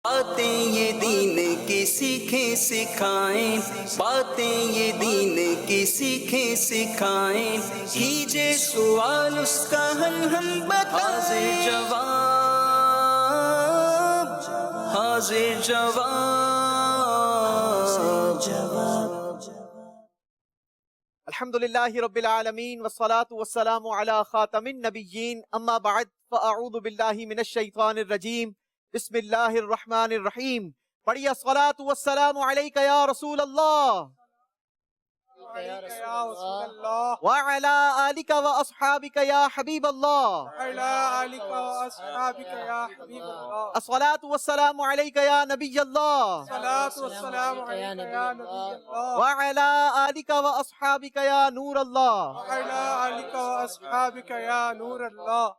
باتیں یہ دین کی سیکھیں سکھائیں، باتیں یہ دین کی سیکھیں سکھائیں، کیجے سوال اس کا حل ہم بتائیں، حاضر جواب۔ الحمدللہ رب العالمین والصلاة والسلام علی خاتم النبیین، اما بعد فاعوذ باللہ من الشیطان الرجیم، بسم اللہ الرحمن الرحیم۔ پڑھیے الصلاة والسلام علیک یا رسول اللہ وعلی آلک واصحابک یا حبیب اللہ۔ الصلاة والسلام علیک یا نبی اللہ وعلی آلک واصحابک یا نور اللہ۔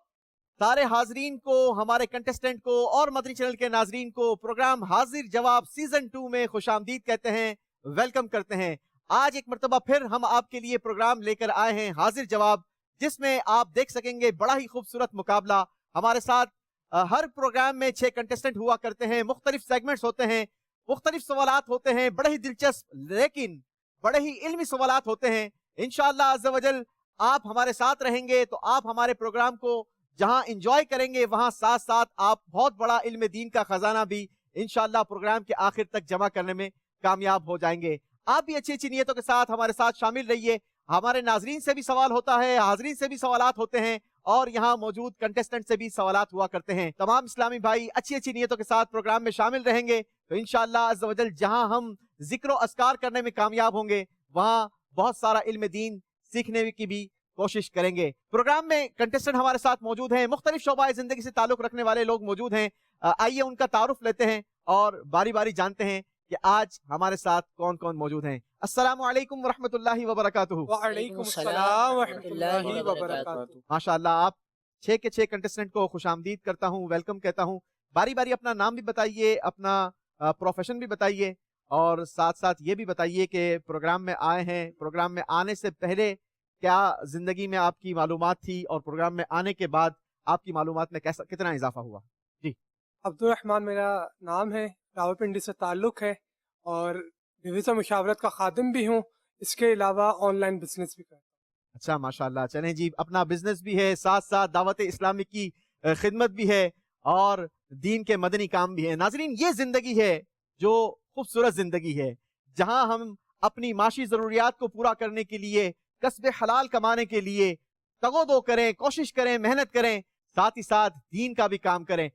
سارے حاضرین کو، ہمارے کنٹسٹنٹ کو اور مدنی چینل کے ناظرین کو پروگرام حاضر جواب سیزن 2 میں خوش آمدید کہتے ہیں، ویلکم کرتے ہیں۔ آج ایک مرتبہ پھر ہم آپ کے لیے پروگرام لے کر آئے ہیں حاضر جواب، جس میں آپ دیکھ سکیں گے بڑا ہی خوبصورت مقابلہ۔ ہمارے ساتھ ہر پروگرام میں 6 کنٹسٹنٹ ہوا کرتے ہیں، مختلف سیگمنٹس ہوتے ہیں، مختلف سوالات ہوتے ہیں، بڑے ہی دلچسپ لیکن بڑے ہی علمی سوالات ہوتے ہیں۔ انشاءاللہ عز و جل آپ ہمارے ساتھ رہیں گے تو آپ ہمارے پروگرام کو جہاں انجوائے کریں گے، وہاں ساتھ ساتھ آپ بہت بڑا علم دین کا خزانہ بھی انشاءاللہ پروگرام کے آخر تک جمع کرنے میں کامیاب ہو جائیں گے۔ آپ بھی اچھی اچھی نیتوں کے ساتھ ہمارے ساتھ شامل رہیے۔ ہمارے ناظرین سے بھی سوال ہوتا ہے، حاضرین سے بھی سوالات ہوتے ہیں، اور یہاں موجود کنٹسٹنٹ سے بھی سوالات ہوا کرتے ہیں۔ تمام اسلامی بھائی اچھی اچھی نیتوں کے ساتھ پروگرام میں شامل رہیں گے تو انشاءاللہ عز و جل جہاں ہم ذکر و اذکار کرنے میں کامیاب ہوں گے، وہاں بہت سارا علم دین سیکھنے کی بھی کوشش کریں گے۔ پروگرام میں کنٹسٹنٹ ہمارے ساتھ موجود ہیں، مختلف شعبہ زندگی سے تعلق رکھنے والے لوگ موجود ہیں۔ آئیے ان کا تعارف لیتے ہیں اور باری باری جانتے ہیں کہ آج ہمارے ساتھ کون کون موجود ہیں۔ السلام علیکم ورحمۃ اللہ وبرکاتہ۔ وعلیکم السلام ورحمۃ اللہ وبرکاتہ۔ ماشاءاللہ، آپ 6 کے 6 کنٹسٹنٹ کو خوش آمدید کرتا ہوں، ویلکم کہتا ہوں۔ باری باری اپنا نام بھی بتائیے، اپنا پروفیشن بھی بتائیے، اور ساتھ ساتھ یہ بھی بتائیے کہ پروگرام میں آئے ہیں، پروگرام میں آنے سے پہلے کیا زندگی میں آپ کی معلومات تھی، اور پروگرام میں آنے کے بعد آپ کی معلومات میں کتنا اضافہ ہوا؟ جی، عبد الرحمن میرا نام ہے، راولپنڈی سے تعلق ہے، اور ڈویژن مشاورت کا خادم بھی ہوں۔ اس کے علاوہ آن لائن بزنس بھی کرتا ہوں۔ اچھا ماشاءاللہ، چلیں جی، اپنا بزنس بھی ہے، ساتھ ساتھ دعوت اسلامی کی خدمت بھی ہے، اور دین کے مدنی کام بھی ہے۔ ناظرین، یہ زندگی ہے جو خوبصورت زندگی ہے، جہاں ہم اپنی معاشی ضروریات کو پورا کرنے کے لیے، کسب حلال کمانے کے لیے تگ و دو کریں، کوشش کریں، محنت کریں، ساتھ ہی ساتھ دین کا بھی کام کریں۔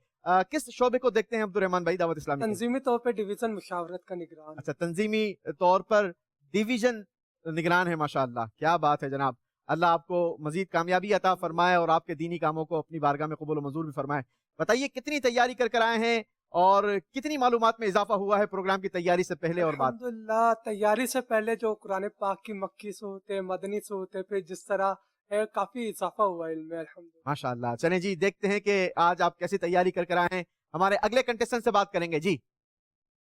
کس شعبے کو دیکھتے ہیں عبد الرحمن بھائی دعوت اسلامی کے؟ تنظیمی طور پہ ڈویژن مشاورت کا نگران۔ اچھا، تنظیمی طور پر ڈویژن نگران ہے، ماشاءاللہ، کیا بات ہے جناب۔ اللہ آپ کو مزید کامیابی عطا فرمائے اور آپ کے دینی کاموں کو اپنی بارگاہ میں قبول و منظور بھی فرمائے۔ بتائیے کتنی تیاری کر آئے ہیں، اور کتنی معلومات میں اضافہ ہوا ہے پروگرام کی تیاری سے پہلے اور بعد؟ الحمدللہ، تیاری سے پہلے جو قرآن پاک کی مکی صورتیں، مدنی صورتیں، پھر جس طرح ہے، کافی اضافہ ہوا علم میں الحمدللہ۔ ماشاءاللہ، چلیں جی، دیکھتے ہیں کہ آج آپ کیسی تیاری کر آئے ہیں۔ ہمارے اگلے کنٹسٹنٹ سے بات کریں گے۔ جی،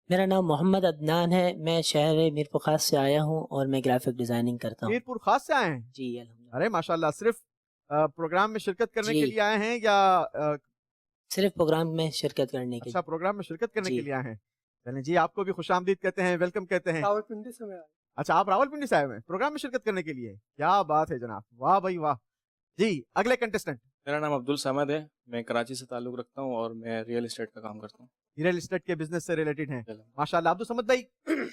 میرا نام محمد عدنان ہے، میں شہر میرپور خاص سے آیا ہوں اور میں گرافک ڈیزائننگ کرتا ہوں۔ میرپور خاص سے آئے ہیں؟ جی الحمدللہ۔ ارے ماشاءاللہ، صرف پروگرام میں شرکت کرنے کے لیے آئے ہیں یا صرف پروگرام میں شرکت کرنے کے؟ اچھا، پروگرام میں شرکت کرنے جی کے لیے آئے ہیں۔ چلیں جی، آپ کو بھی خوش آمدید کہتے ہیں، ویلکم کہتے ہیں۔ راولپنڈی سے میں آیا۔ اچھا، آپ راولپنڈی سے آئے ہوئے ہیں پروگرام میں شرکت کرنے کے لیے؟ کیا بات ہے جناب، واہ بھائی واہ۔ جی، اگلے کنٹسٹنٹ۔ میرا نام عبد الصمد ہے، میں کراچی سے تعلق رکھتا ہوں اور میں ریئل اسٹیٹ کا کام کرتا ہوں۔ ریئل اسٹیٹ کے بزنس سے ریلیٹڈ ہیں، ماشاءاللہ۔ عبد الصمد بھائی،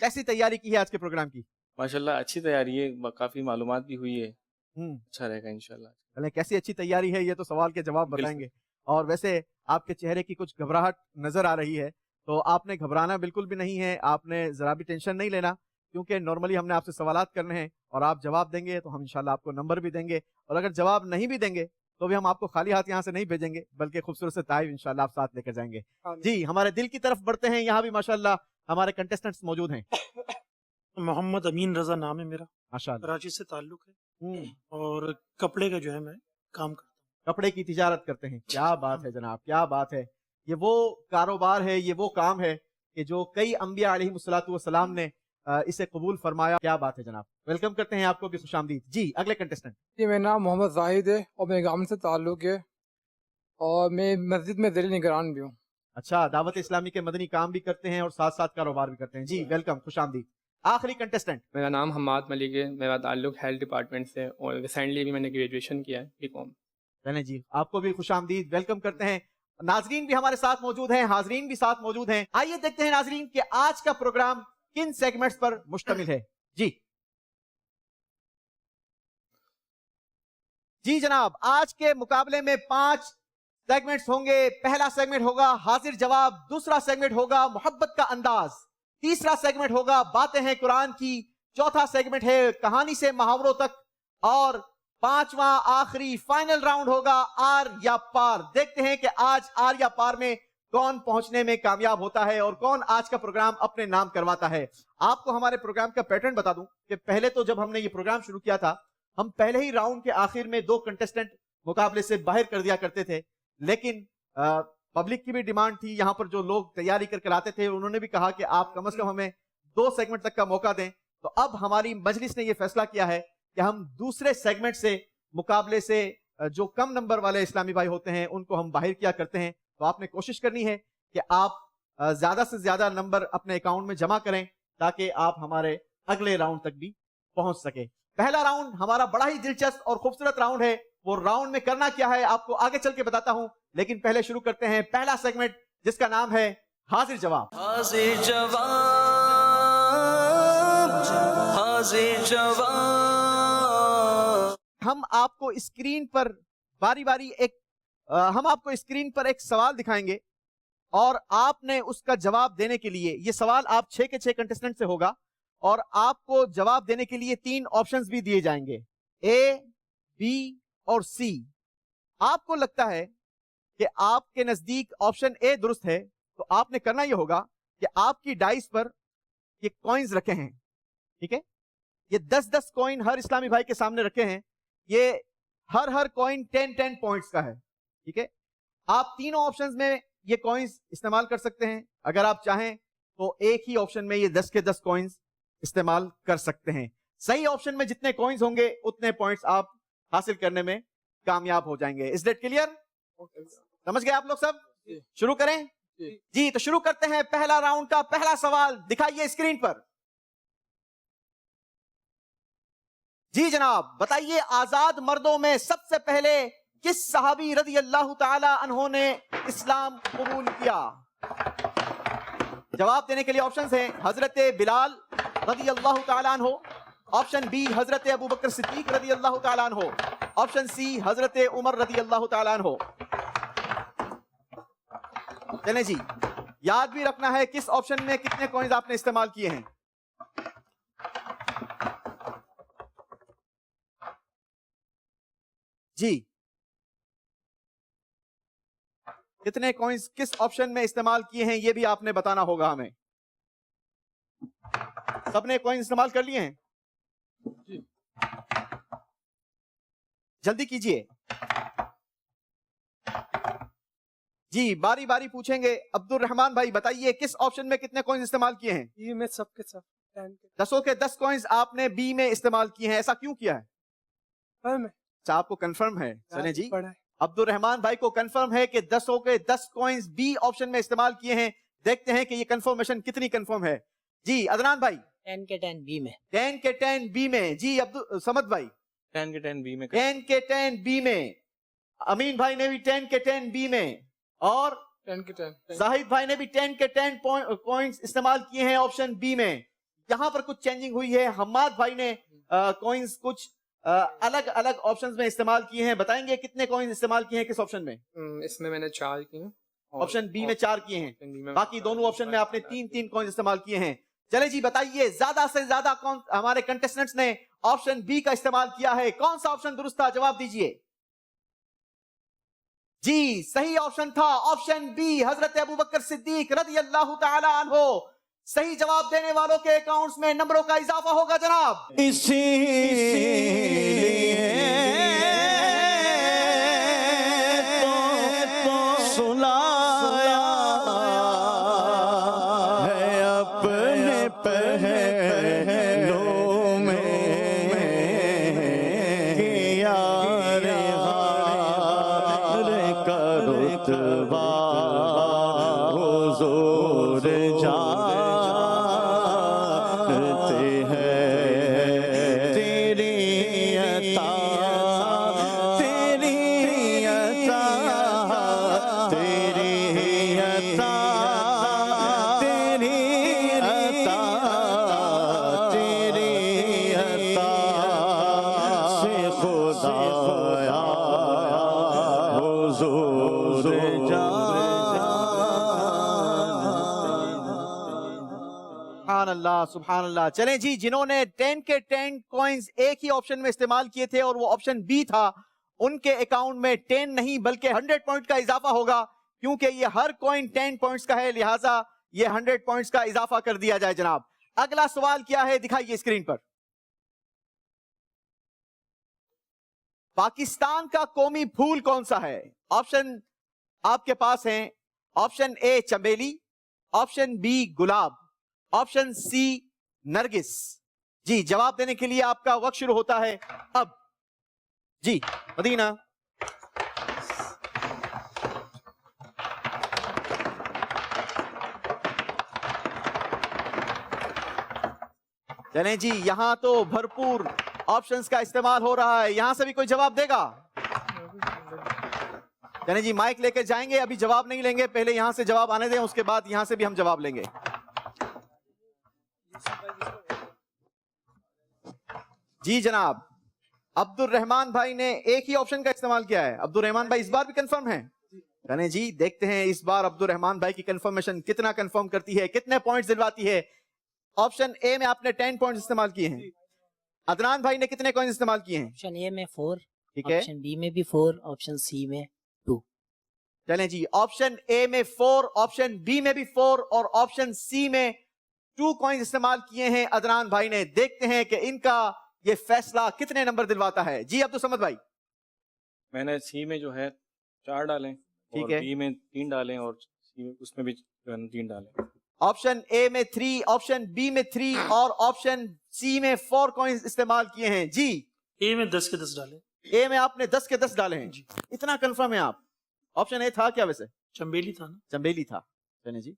کیسی تیاری کی ہے آج کے پروگرام کی؟ ماشاءاللہ اچھی تیاری ہے، کافی معلومات بھی ہوئی ہے، اچھا رہے گا انشاءاللہ۔ چلیں، کیسی اچھی تیاری ہے یہ تو سوال کے جواب بتائیں گے۔ اور ویسے آپ کے چہرے کی کچھ گھبراہٹ نظر آ رہی ہے، تو آپ نے گھبرانا بالکل بھی نہیں ہے، آپ نے ذرا بھی ٹینشن نہیں لینا، کیونکہ نارملی ہم نے آپ سے سوالات کرنے ہیں اور آپ جواب دیں گے تو ہم انشاءاللہ آپ کو نمبر بھی دیں گے، اور اگر جواب نہیں بھی دیں گے تو بھی ہم آپ کو خالی ہاتھ یہاں سے نہیں بھیجیں گے، بلکہ خوبصورت سے تحائف انشاءاللہ آپ ساتھ لے کر جائیں گے۔ جی، ہمارے دل کی طرف بڑھتے ہیں، یہاں بھی ماشاءاللہ ہمارے کنٹسٹنٹس موجود ہیں۔ محمد امین رضا نام ہے میرا، ماشاءاللہ، کراچی سے تعلق ہے، اور کپڑے کا جو ہے میں کام کرتا ہوں۔ کپڑے کی تجارت کرتے ہیں، کیا بات ہے جناب، کیا بات ہے۔ یہ وہ کاروبار ہے، یہ وہ کام ہے کہ جو کئی انبیاء علیہ السلام نے اسے قبول فرمایا۔ کیا بات ہے جناب، ویلکم کرتے ہیں آپ کو بھی، خوش آمدید۔ جی، اگلے کنٹسٹنٹ۔ جی، میرا نام محمد زاہد ہے اور میرے گام سے تعلق ہے، اور میں مسجد میں زیر نگران بھی ہوں۔ अच्छा, दावत इस्लामी के मदनी काम भी करते हैं और साथ साथ कारोबार भी करते हैं। जी वेलकम, खुश आमदीद। आखिरी कंटेस्टेंट। मेरा नाम हम्माद मलिक है, मेरा ताल्लुक हेल्थ डिपार्टमेंट से और रिसेंटली भी मैंने ग्रेजुएशन किया है बीकॉम। चलें जी, आपको भी खुश आमदीद, वेलकम करते हैं। नाजरीन भी हमारे साथ मौजूद हैं, हाजरीन भी साथ मौजूद हैं। आइए देखते हैं नाजरीन कि आज का प्रोग्राम किन सेगमेंट्स पर मुश्तमिल है। जी जी जनाब, आज के मुकाबले में 5 सेगमेंट्स होंगे। पहला सेगमेंट होगा हाजिर जवाब, दूसरा सेगमेंट होगा मोहब्बत का अंदाज, तीसरा सेगमेंट होगा बातें हैं कुरान की, चौथा सेगमेंट है कहानी से मुहावरों तक, और पांचवा आखिरी फाइनल राउंड होगा आर या पार। देखते हैं कि आज आर या पार में कौन पहुंचने में कामयाब होता है और कौन आज का प्रोग्राम अपने नाम करवाता है। आपको हमारे प्रोग्राम का पैटर्न बता दूं कि पहले तो जब हमने ये प्रोग्राम शुरू किया था, हम पहले ही राउंड के आखिर में 2 कंटेस्टेंट मुकाबले से बाहर कर दिया करते थे, लेकिन पब्लिक की भी डिमांड थी, यहाँ पर जो लोग तैयारी करके आते थे उन्होंने भी कहा कि आप कम से कम हमें 2 सेगमेंट तक का मौका दें। तो अब हमारी मजलिस ने यह फैसला किया है कि हम दूसरे सेगमेंट से मुकाबले से जो कम नंबर वाले इस्लामी भाई होते हैं उनको हम बाहर किया करते हैं। तो आपने कोशिश करनी है कि आप ज्यादा से ज्यादा नंबर अपने अकाउंट में जमा करें ताकि आप हमारे अगले राउंड तक भी पहुंच सके। पहला राउंड हमारा बड़ा ही दिलचस्प और खूबसूरत राउंड है। वो राउंड में करना क्या है आपको आगे चल के बताता हूं, लेकिन पहले शुरू करते हैं पहला सेगमेंट जिसका नाम है हाजिर जवाब। हाजिर जवाब, हाजिर जवाब। हम आपको स्क्रीन पर बारी बारी एक सवाल दिखाएंगे और आपने उसका जवाब देने के लिए, ये सवाल आप 6 के 6 कंटेस्टेंट से होगा और आपको जवाब देने के लिए 3 ऑप्शंस भी दिए जाएंगे, ए, बी और सी। आपको लगता है कि आपके नजदीक ऑप्शन ए दुरुस्त है, तो आपने करना यह होगा कि आपकी डाइस पर ये कॉइन्स रखे हैं, ठीक है, ये 10-10 कॉइन हर इस्लामी भाई के सामने रखे हैं। ये हर कॉइन 10-10 पॉइंट्स का है, ठीक है। आप तीनों ऑप्शंस में ये कॉइन्स इस्तेमाल कर सकते हैं। अगर आप चाहें तो एक ही ऑप्शन में ये 10 के 10 कॉइन्स इस्तेमाल कर सकते हैं। सही ऑप्शन में जितने कॉइन्स होंगे उतने पॉइंट्स आप हासिल करने में कामयाब हो जाएंगे। Is that clear? समझ गए आप लोग सब? शुरू करें जी। तो शुरू करते हैं पहला राउंड का पहला सवाल, दिखाइए स्क्रीन पर। जी जनाब, बताइए आजाद मर्दों में सबसे पहले किस सहाबी रज़ी अल्लाह ताला अन्हो ने इस्लाम कबूल किया? जवाब देने के लिए ऑप्शंस हैं हजरत बिलाल रज़ी अल्लाह ताला अन्हो, ऑप्शन बी हजरत अबू बकर सिद्दीक रज़ी अल्लाह ताला अन्हो, ऑप्शन सी हजरत उमर रज़ी अल्लाह ताला अन्हो। चलें जी, याद भी रखना है किस ऑप्शन में कितने कॉइन्स आपने इस्तेमाल किए हैं। जी, कितने कॉइन्स किस ऑप्शन में इस्तेमाल किए हैं ये भी आपने बताना होगा हमें। सबने कॉइन इस्तेमाल कर लिए हैं? जल्दी कीजिए जी, बारी बारी पूछेंगे। अब्दुल रहमान भाई बताइए किस ऑप्शन में कितने कॉइन्स इस्तेमाल किए हैं? ये में सब के सब 10 के 10 कॉइन्स आपने बी में इस्तेमाल किए हैं, ऐसा क्यों किया है? अच्छा, आपको कंफर्म है? चलें जी, अब्दुल रहमान भाई को कंफर्म है कि 10 के 10 कॉइन्स बी ऑप्शन में इस्तेमाल किए हैं। देखते हैं कि ये कंफर्मेशन कितनी कंफर्म है। जी अदनान भाई 10 के 10 बी में। 10 के 10 बी में। जी अब्दुल समद भाई 10 के 10 बी में। 10 के 10 बी में। अमीन भाई ने भी 10 के 10 बी में और 10 के 10 जाहिद भाई ने भी 10 के 10 कॉइन्स इस्तेमाल किए हैं ऑप्शन बी में। यहाँ पर कुछ चेंजिंग हुई है। हम्माद भाई ने कॉइन्स कुछ अलग अलग ऑप्शंस में इस्तेमाल किए हैं। बताएंगे कितने कॉइन्स इस्तेमाल किए हैं किस ऑप्शन में? इसमें मैंने 4 किए, ऑप्शन बी में 4 किए हैं, बाकी दोनों ऑप्शन में आपने 3-3 कॉइन्स इस्तेमाल किए हैं। चले जी बताइए ज्यादा से ज्यादा कौन हमारे कंटेस्टेंट्स ने ऑप्शन बी का इस्तेमाल किया है? कौन सा ऑप्शन दुरुस्त था? जवाब दीजिए। जी सही ऑप्शन था ऑप्शन बी, हजरत अबू बकर सिद्दीक रज़ी अल्लाह ताला अन्हो। सही जवाब देने वालों के अकाउंट्स में नंबरों का इजाफा होगा जनाब। इसीलिए तो सुलाया है अपने पहलों में यार हार का रुतबा سبحان اللہ سبحان اللہ. چلیں جی, جنہوں نے 10 کے 10 کوئنز ایک ہی آپشن میں استعمال کیے تھے اور وہ آپشن بی تھا, ان کے اکاؤنٹ میں 10 نہیں بلکہ 100 پوائنٹ کا اضافہ ہوگا, کیونکہ یہ ہر کوئن 10 پوائنٹس کا ہے, لہٰذا یہ 100 پوائنٹس کا اضافہ کر دیا جائے جناب. اگلا سوال کیا ہے دکھائیے اسکرین پر. پاکستان کا قومی پھول کون سا ہے؟ آپشن آپ کے پاس ہیں. آپشن اے چمیلی, آپشن بی گلاب, آپشن سی نرگس. جی جواب دینے کے لیے آپ کا وقت شروع ہوتا ہے اب. جی مدینہ. چلیں جی, یہاں تو بھرپور آپشنز کا استعمال ہو رہا ہے. یہاں سے بھی کوئی جواب دے گا؟ چلیں جی, مائک لے کے جائیں گے, ابھی جواب نہیں لیں گے, پہلے یہاں سے جواب آنے دیں, اس کے بعد یہاں سے بھی ہم جواب لیں گے. جی جناب, عبد الرحمان بھائی نے ایک ہی آپشن کا استعمال کیا ہے. عبد الرحمان بھائی اس بار بھی کنفرم ہیں؟ چلیں جی, دیکھتے ہیں اس بار عبد الرحمان بھائی کی کنفرمیشن کتنا کنفرم کرتی ہے, کتنے پوائنٹس دلواتی ہے. آپشن اے میں آپ نے 10 پوائنٹس استعمال کیے ہیں. عدنان بھائی نے کتنے کوئنز استعمال کیے ہیں؟ آپشن اے میں 4, ٹھیک ہے, آپشن بی میں بھی 4, آپشن سی میں 2. چلیں جی, آپشن اے میں 4, آپشن بی میں بھی 4 اور آپشن سی میں 2 کوئنز استعمال کیے ہیں عدنان بھائی نے. دیکھتے ہیں کہ ان کا یہ فیصلہ کتنے نمبر دلواتا ہے. جی عبدالصمد بھائی. میں نے سی میں جو ہے 4 ڈالیں, ٹھیک اور ہے, بی میں 3 ڈالیں, اور سی میں اس میں بھی جو ہے 3 ڈالیں. آپشن اے میں 3, آپشن بی میں 3 اور آپشن سی میں 4 کوئنز استعمال کیے ہیں. جی اے میں 10 کے 10 ڈالے. اے میں آپ نے 10 کے 10 ڈالے ہیں. جی. اتنا کنفرم ہے آپ؟ آپشن اے تھا کیا ویسے؟ چمبیلی تھا نا. چمبیلی تھا. چلیں جی.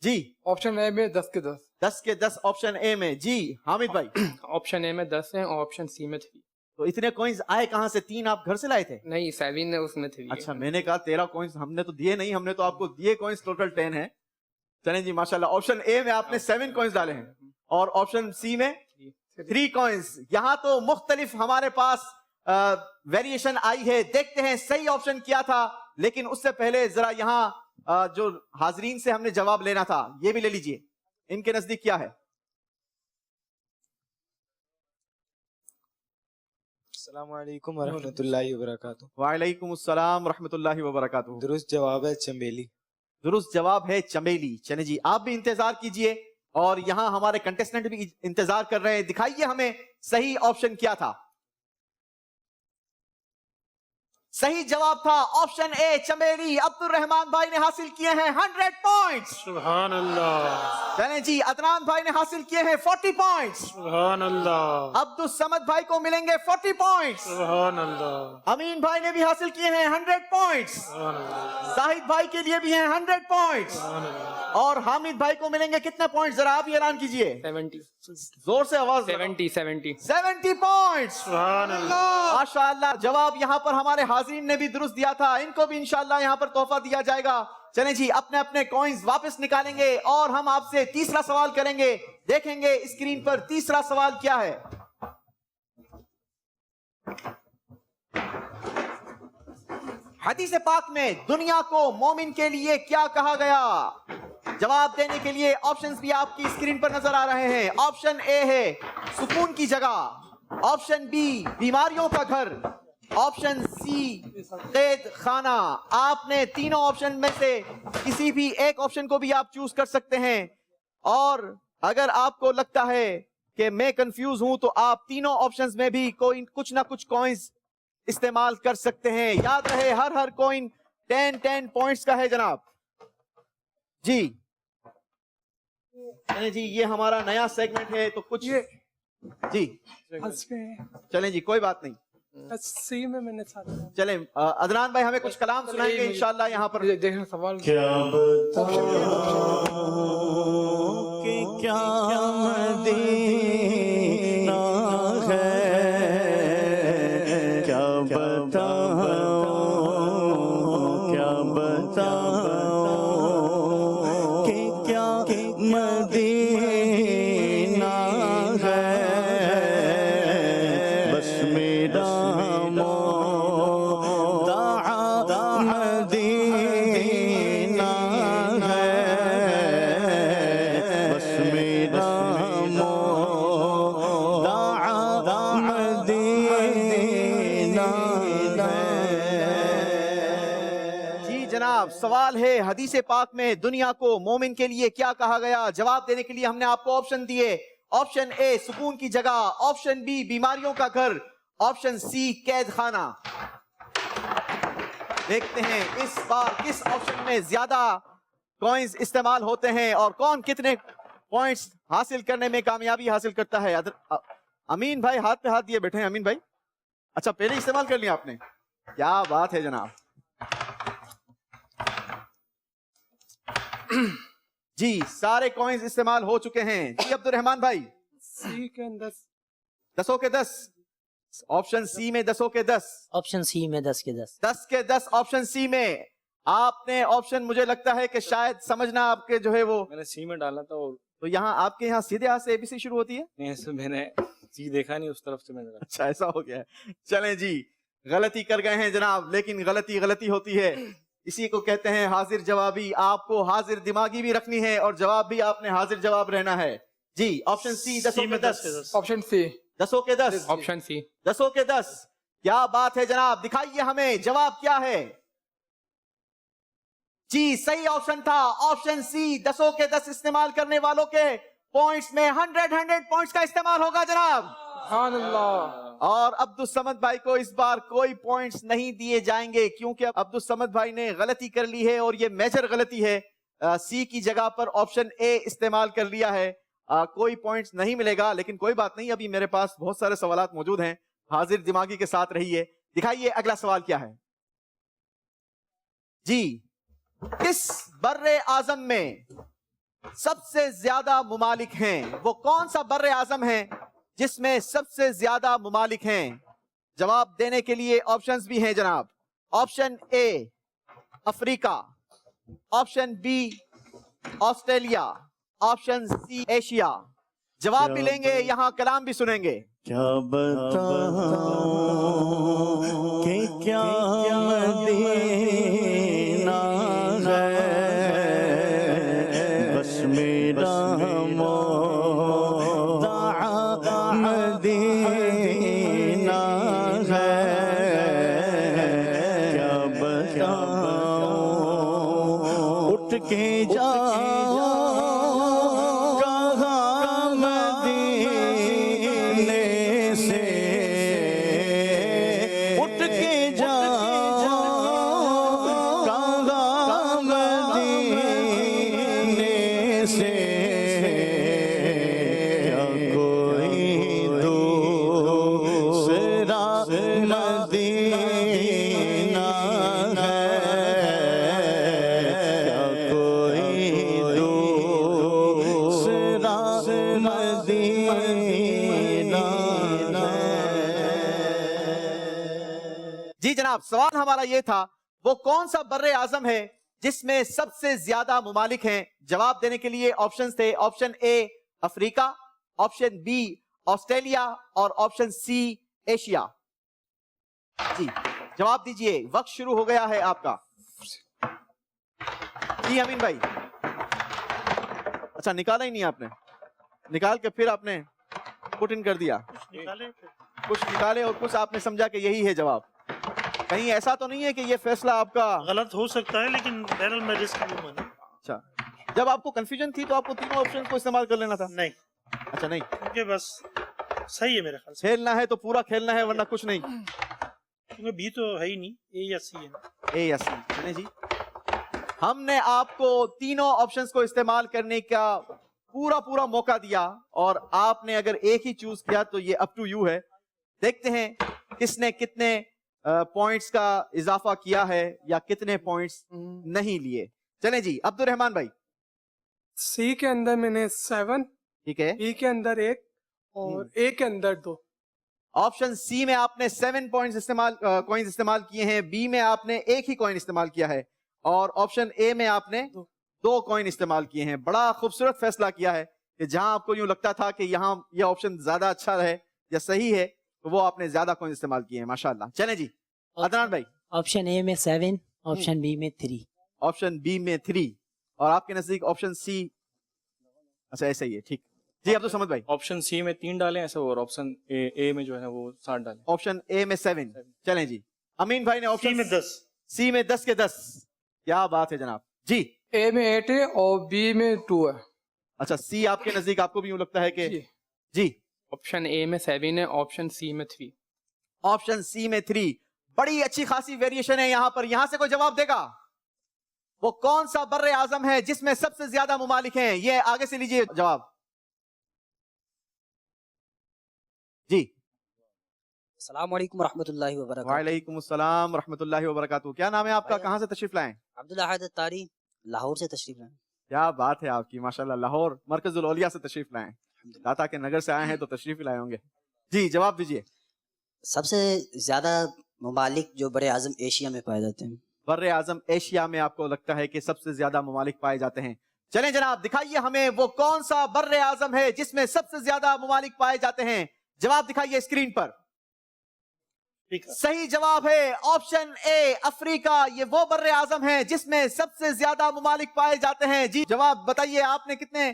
جی آپشن اے میں 10 کے 10. 10 کے 10 آپشن اے میں. جی حامد بھائی. آپشن اے میں 10 ہیں اور آپشن سی میں 3. تو اتنے کوئنز آئے کہاں سے؟ 3 آپ گھر سے لائے تھے؟ نہیں 7 ہے اس میں 3. اچھا, میں نے کہا 13 کوئنز ہم نے تو دیے نہیں, ہم نے تو آپ کو دیے کوئنز ٹوٹل 10 ہیں. چلیں جی ماشاءاللہ. آپشن اے میں آپ نے 7 کوئنز ڈالے ہیں اور آپشن سی میں 3 کوئنز. یہاں تو مختلف ہمارے پاس ویریشن آئی ہے. دیکھتے ہیں صحیح آپشن کیا تھا, لیکن اس سے پہلے ذرا یہاں جو حاضرین سے ہم نے جواب لینا تھا یہ بھی لے لیجئے. ان کے نزدیک کیا ہے؟ السلام علیکم ورحمۃ اللہ وبرکاتہ. وعلیکم السلام ورحمۃ اللہ وبرکاتہ. درست جواب ہے چمیلی. درست جواب ہے چمیلی. چلیں جی, آپ بھی انتظار کیجئے اور یہاں ہمارے کنٹیسٹنٹ بھی انتظار کر رہے ہیں. دکھائیے ہمیں صحیح آپشن کیا تھا. صحیح جواب تھا آپشن اے چمیلی. عبد الرحمان بھائی نے حاصل کیے ہیں 100 پوائنٹس. سبحان اللہ. چلیں جی, عدنان بھائی نے حاصل کیے ہیں 40 پوائنٹس. سبحان اللہ. عبد الصمد بھائی کو ملیں گے 40 پوائنٹس. سبحان اللہ. امین بھائی نے بھی حاصل کیے ہیں 100 پوائنٹس. سبحان اللہ. زاہد بھائی کے لیے بھی ہیں 100 پوائنٹس. سبحان اللہ. اور حامد بھائی کو ملیں گے کتنے پوائنٹس؟ ذرا آپ ہی اعلان کیجئے 70 زور سے آواز. 70 پوائنٹس. سبحان اللہ. ماشاءاللہ. جواب یہاں پر ہمارے حاضرین نے بھی درست دیا تھا, ان کو بھی انشاءاللہ یہاں پر تحفہ دیا جائے گا. چلیں جی, اپنے اپنے کوئنز واپس نکالیں گے اور ہم آپ سے تیسرا سوال کریں گے. دیکھیں گے اسکرین پر تیسرا سوال کیا ہے. حدیث پاک میں دنیا کو مومن کے لیے کیا کہا گیا؟ جواب دینے کے لیے آپشنز بھی آپ کی اسکرین پر نظر آ رہے ہیں. آپشن اے ہے سکون کی جگہ, آپشن بی بیماریوں کا گھر, آپشن سی قید خانہ. آپ نے تینوں آپشن میں سے کسی بھی ایک آپشن کو بھی آپ چوز کر سکتے ہیں, اور اگر آپ کو لگتا ہے کہ میں کنفیوز ہوں تو آپ تینوں آپشنز میں بھی کوئی کچھ نہ کچھ کوئنز استعمال کر سکتے ہیں. یاد رہے ہر کوئن 10 پوائنٹس کا ہے جناب. جی جی, یہ ہمارا نیا سیگمنٹ ہے تو کچھ جی چلیں جی, کوئی بات نہیں. سی میں نے چلیں عدنان بھائی ہمیں کچھ کلام سنائیں گے انشاءاللہ. یہاں پر دیکھیں سوال کیا بتاؤں کہ کیا مدینہ ہے, کیا بتاؤں کیا بتاؤں کہ کیا مدینہ ہے. بس میرا مدینہ ہے, بس میرا जनाब, सवाल है हदीस पाक में दुनिया को मोमिन के लिए क्या कहा गया? जवाब देने के लिए हमने आपको ऑप्शन दिए। ऑप्शन ए सुकून की जगह, ऑप्शन बी बीमारियों का घर, ऑप्शन सी कैद खाना। देखते हैं इस बार किस ऑप्शन में ज्यादा कॉइंस इस्तेमाल होते हैं और कौन कितने पॉइंट्स हासिल करने में कामयाबी हासिल करता है। अमीन भाई हाथ पे हाथ दिए बैठे हैं। अमीन भाई, अच्छा पहले इस्तेमाल कर लिया आपने, क्या बात है जनाब। जी सारे कॉइंस इस्तेमाल हो चुके हैं। जी अब्दुल रहमान भाई, सी के अंदर 10 के 10, ऑप्शन सी में 10 के 10, ऑप्शन सी में 10 के 10। 10 के 10 ऑप्शन सी में। आपने ऑप्शन, मुझे लगता है कि शायद समझना आपके जो है वो, मैंने सी में डाला था और तो यहाँ आपके यहाँ सीधे हाथ से एबीसी शुरू होती है। नहीं, ऐसे मैंने सी देखा नहीं, उस तरफ से मैंने डाला। अच्छा ऐसा हो गया है। चलें जी, गलती कर गए हैं जनाब, लेकिन गलती गलती होती है। इसी को कहते हैं हाजिर जवाबी। आपको हाजिर दिमागी भी रखनी है और जवाब भी आपने हाजिर जवाब रहना है। जी ऑप्शन सी 10 के 10, ऑप्शन सी 10 के 10, ऑप्शन सी 10 के 10। क्या बात है जनाब, दिखाइए हमें जवाब क्या है। जी सही ऑप्शन था, ऑप्शन सी 10 के 10। इस्तेमाल करने वालों के पॉइंट्स में 100 पॉइंट्स का इस्तेमाल होगा जनाब। सुभान अल्लाह। और अब्दुल समद भाई को इस बार कोई पॉइंट्स नहीं दिए जाएंगे क्योंकि अब्दुल समद भाई ने गलती कर ली है और ये मेजर गलती है। सी की जगह पर ऑप्शन ए इस्तेमाल कर लिया है। कोई पॉइंट्स नहीं मिलेगा, लेकिन कोई बात नहीं, अभी मेरे पास बहुत सारे सवालात मौजूद हैं। हाजिर दिमागी के साथ रहिए। दिखाइए अगला सवाल क्या है जी। किस बर्रे आजम में सबसे ज्यादा मुमालिक हैं? वो कौन सा बर्रे आजम है जिसमें सबसे ज्यादा मुमालिक हैं? जवाब देने के लिए ऑप्शंस भी हैं जनाब। Option A Africa, option B Australia, option C Asia. जवाब भी लेंगे, यहाँ कलाम भी सुनेंगे। क्या बताऊं कि क्या मदीना है, बस मेरा मदीना है। क्या बताऊं उठ के जा जी जनाब, सवाल हमारा ये था वो कौन सा बर्रे आजम है जिसमें सबसे ज्यादा मुमालिक हैं? जवाब देने के लिए ऑप्शंस थे। Option A Africa, option B Australia और ऑप्शन सी एशिया। जी जवाब दीजिए, वक्त शुरू हो गया है आपका। जी अमीन भाई, अच्छा निकाला ही नहीं आपने, निकाल के फिर आपने पुट इन कर दिया। कुछ निकाले और कुछ आपने समझा कि यही है जवाब। कहीं ऐसा तो नहीं है कि ये फैसला आपका गलत हो सकता है, लेकिन बहरहाल मैं रिस्क नहीं माना। अच्छा, जब आपको कंफ्यूजन थी तो आपको तीनों ऑप्शन को इस्तेमाल कर लेना था। नहीं, अच्छा नहीं, क्योंकि बस सही है मेरे ख्याल से। खेलना है तो पूरा खेलना है, वरना कुछ नहीं। क्योंकि बी तो है ही नहीं, ए या सी है। ए या सी नहीं जी, हमने आपको तीनों ऑप्शंस को इस्तेमाल करने का पूरा मौका दिया और आपने अगर एक ही चूज किया तो ये अप टू यू है। देखते हैं किसने कितने पॉइंट्स का इजाफा किया है या कितने पॉइंट्स नहीं लिए। चलें जी अब्दुल रहमान भाई। सी के अंदर मैंने 7, ठीक है, बी के अंदर 1 और ए के अंदर 2। ऑप्शन सी में आपने 7 पॉइंट्स कॉइंस इस्तेमाल किए हैं, बी में आपने एक ही कॉइन इस्तेमाल किया है और ऑप्शन ए में आपने 2 कॉइन इस्तेमाल किए हैं। बड़ा खूबसूरत फैसला किया है कि जहां आपको यूं लगता था कि यहाँ ये ऑप्शन ज्यादा अच्छा है या सही है, तो वो आपने ज्यादा कॉइन इस्तेमाल किए हैं। माशाल्लाह। चलें जी अदनान भाई। ऑप्शन ए में 7, ऑप्शन बी में 3, ऑप्शन बी में 3 और आपके नजदीक ऑप्शन सी। अच्छा ऐसा ही है, ठीक। जी अब्दुल समद भाई। ऑप्शन सी में 3 डालें ऐसा, और ऑप्शन ए में जो है वो 7 डालें। ऑप्शन ए में 7। चलें जी अमीन भाई ने ऑप्शन सी में 10। सी में 10 के 10। क्या बात है जनाब जी। ए में 8 है और बी में 2 है। अच्छा, सी आपके नजदीक, आपको भी यूं लगता है कि जी। जी। ऑप्शन ए में 7 है, ऑप्शन सी में 3। ऑप्शन सी में 3, बड़ी अच्छी खासी वेरिएशन है यहाँ पर। यहां से कोई जवाब देगा? वो कौन सा बर्रे आजम है जिसमें सबसे ज्यादा मुमालिक हैं? ये आगे से लीजिए जवाब जी। अस्सलाम वालेकुम रहमतुल्लाहि व बरकातहू। वालेकुम अस्सलाम रहमतुल्लाहि व बरकातहू। क्या नाम है आपका, कहां से तशरीफ लाए? अब्दुल अहद अत्तारी, लाहौर से तशरीफ लाए। क्या बात है आपकी, माशाल्लाह। लाहौर मरकजुल औलिया से तशरीफ लाए, दाता के नगर से आए हैं तो तशरीफ लाए होंगे। जी, जवाब दीजिए। सबसे ज्यादा ममालिक जो बड़े आजम एशिया में पाए जाते हैं। बर्रे आजम एशिया में आपको लगता है कि सबसे ज्यादा ममालिक पाए जाते हैं? चलें जनाब, दिखाइए हमें वो कौन सा बर्रे आजम है जिसमें सबसे ज्यादा ममालिक पाए जाते हैं। जवाब दिखाइए स्क्रीन पर। सही जवाब है ऑप्शन ए, अफ्रीका। ये वो बर्रे आजम है जिसमें सबसे ज्यादा ममालिक पाए जाते हैं। जी, जवाब बताइए, आपने कितने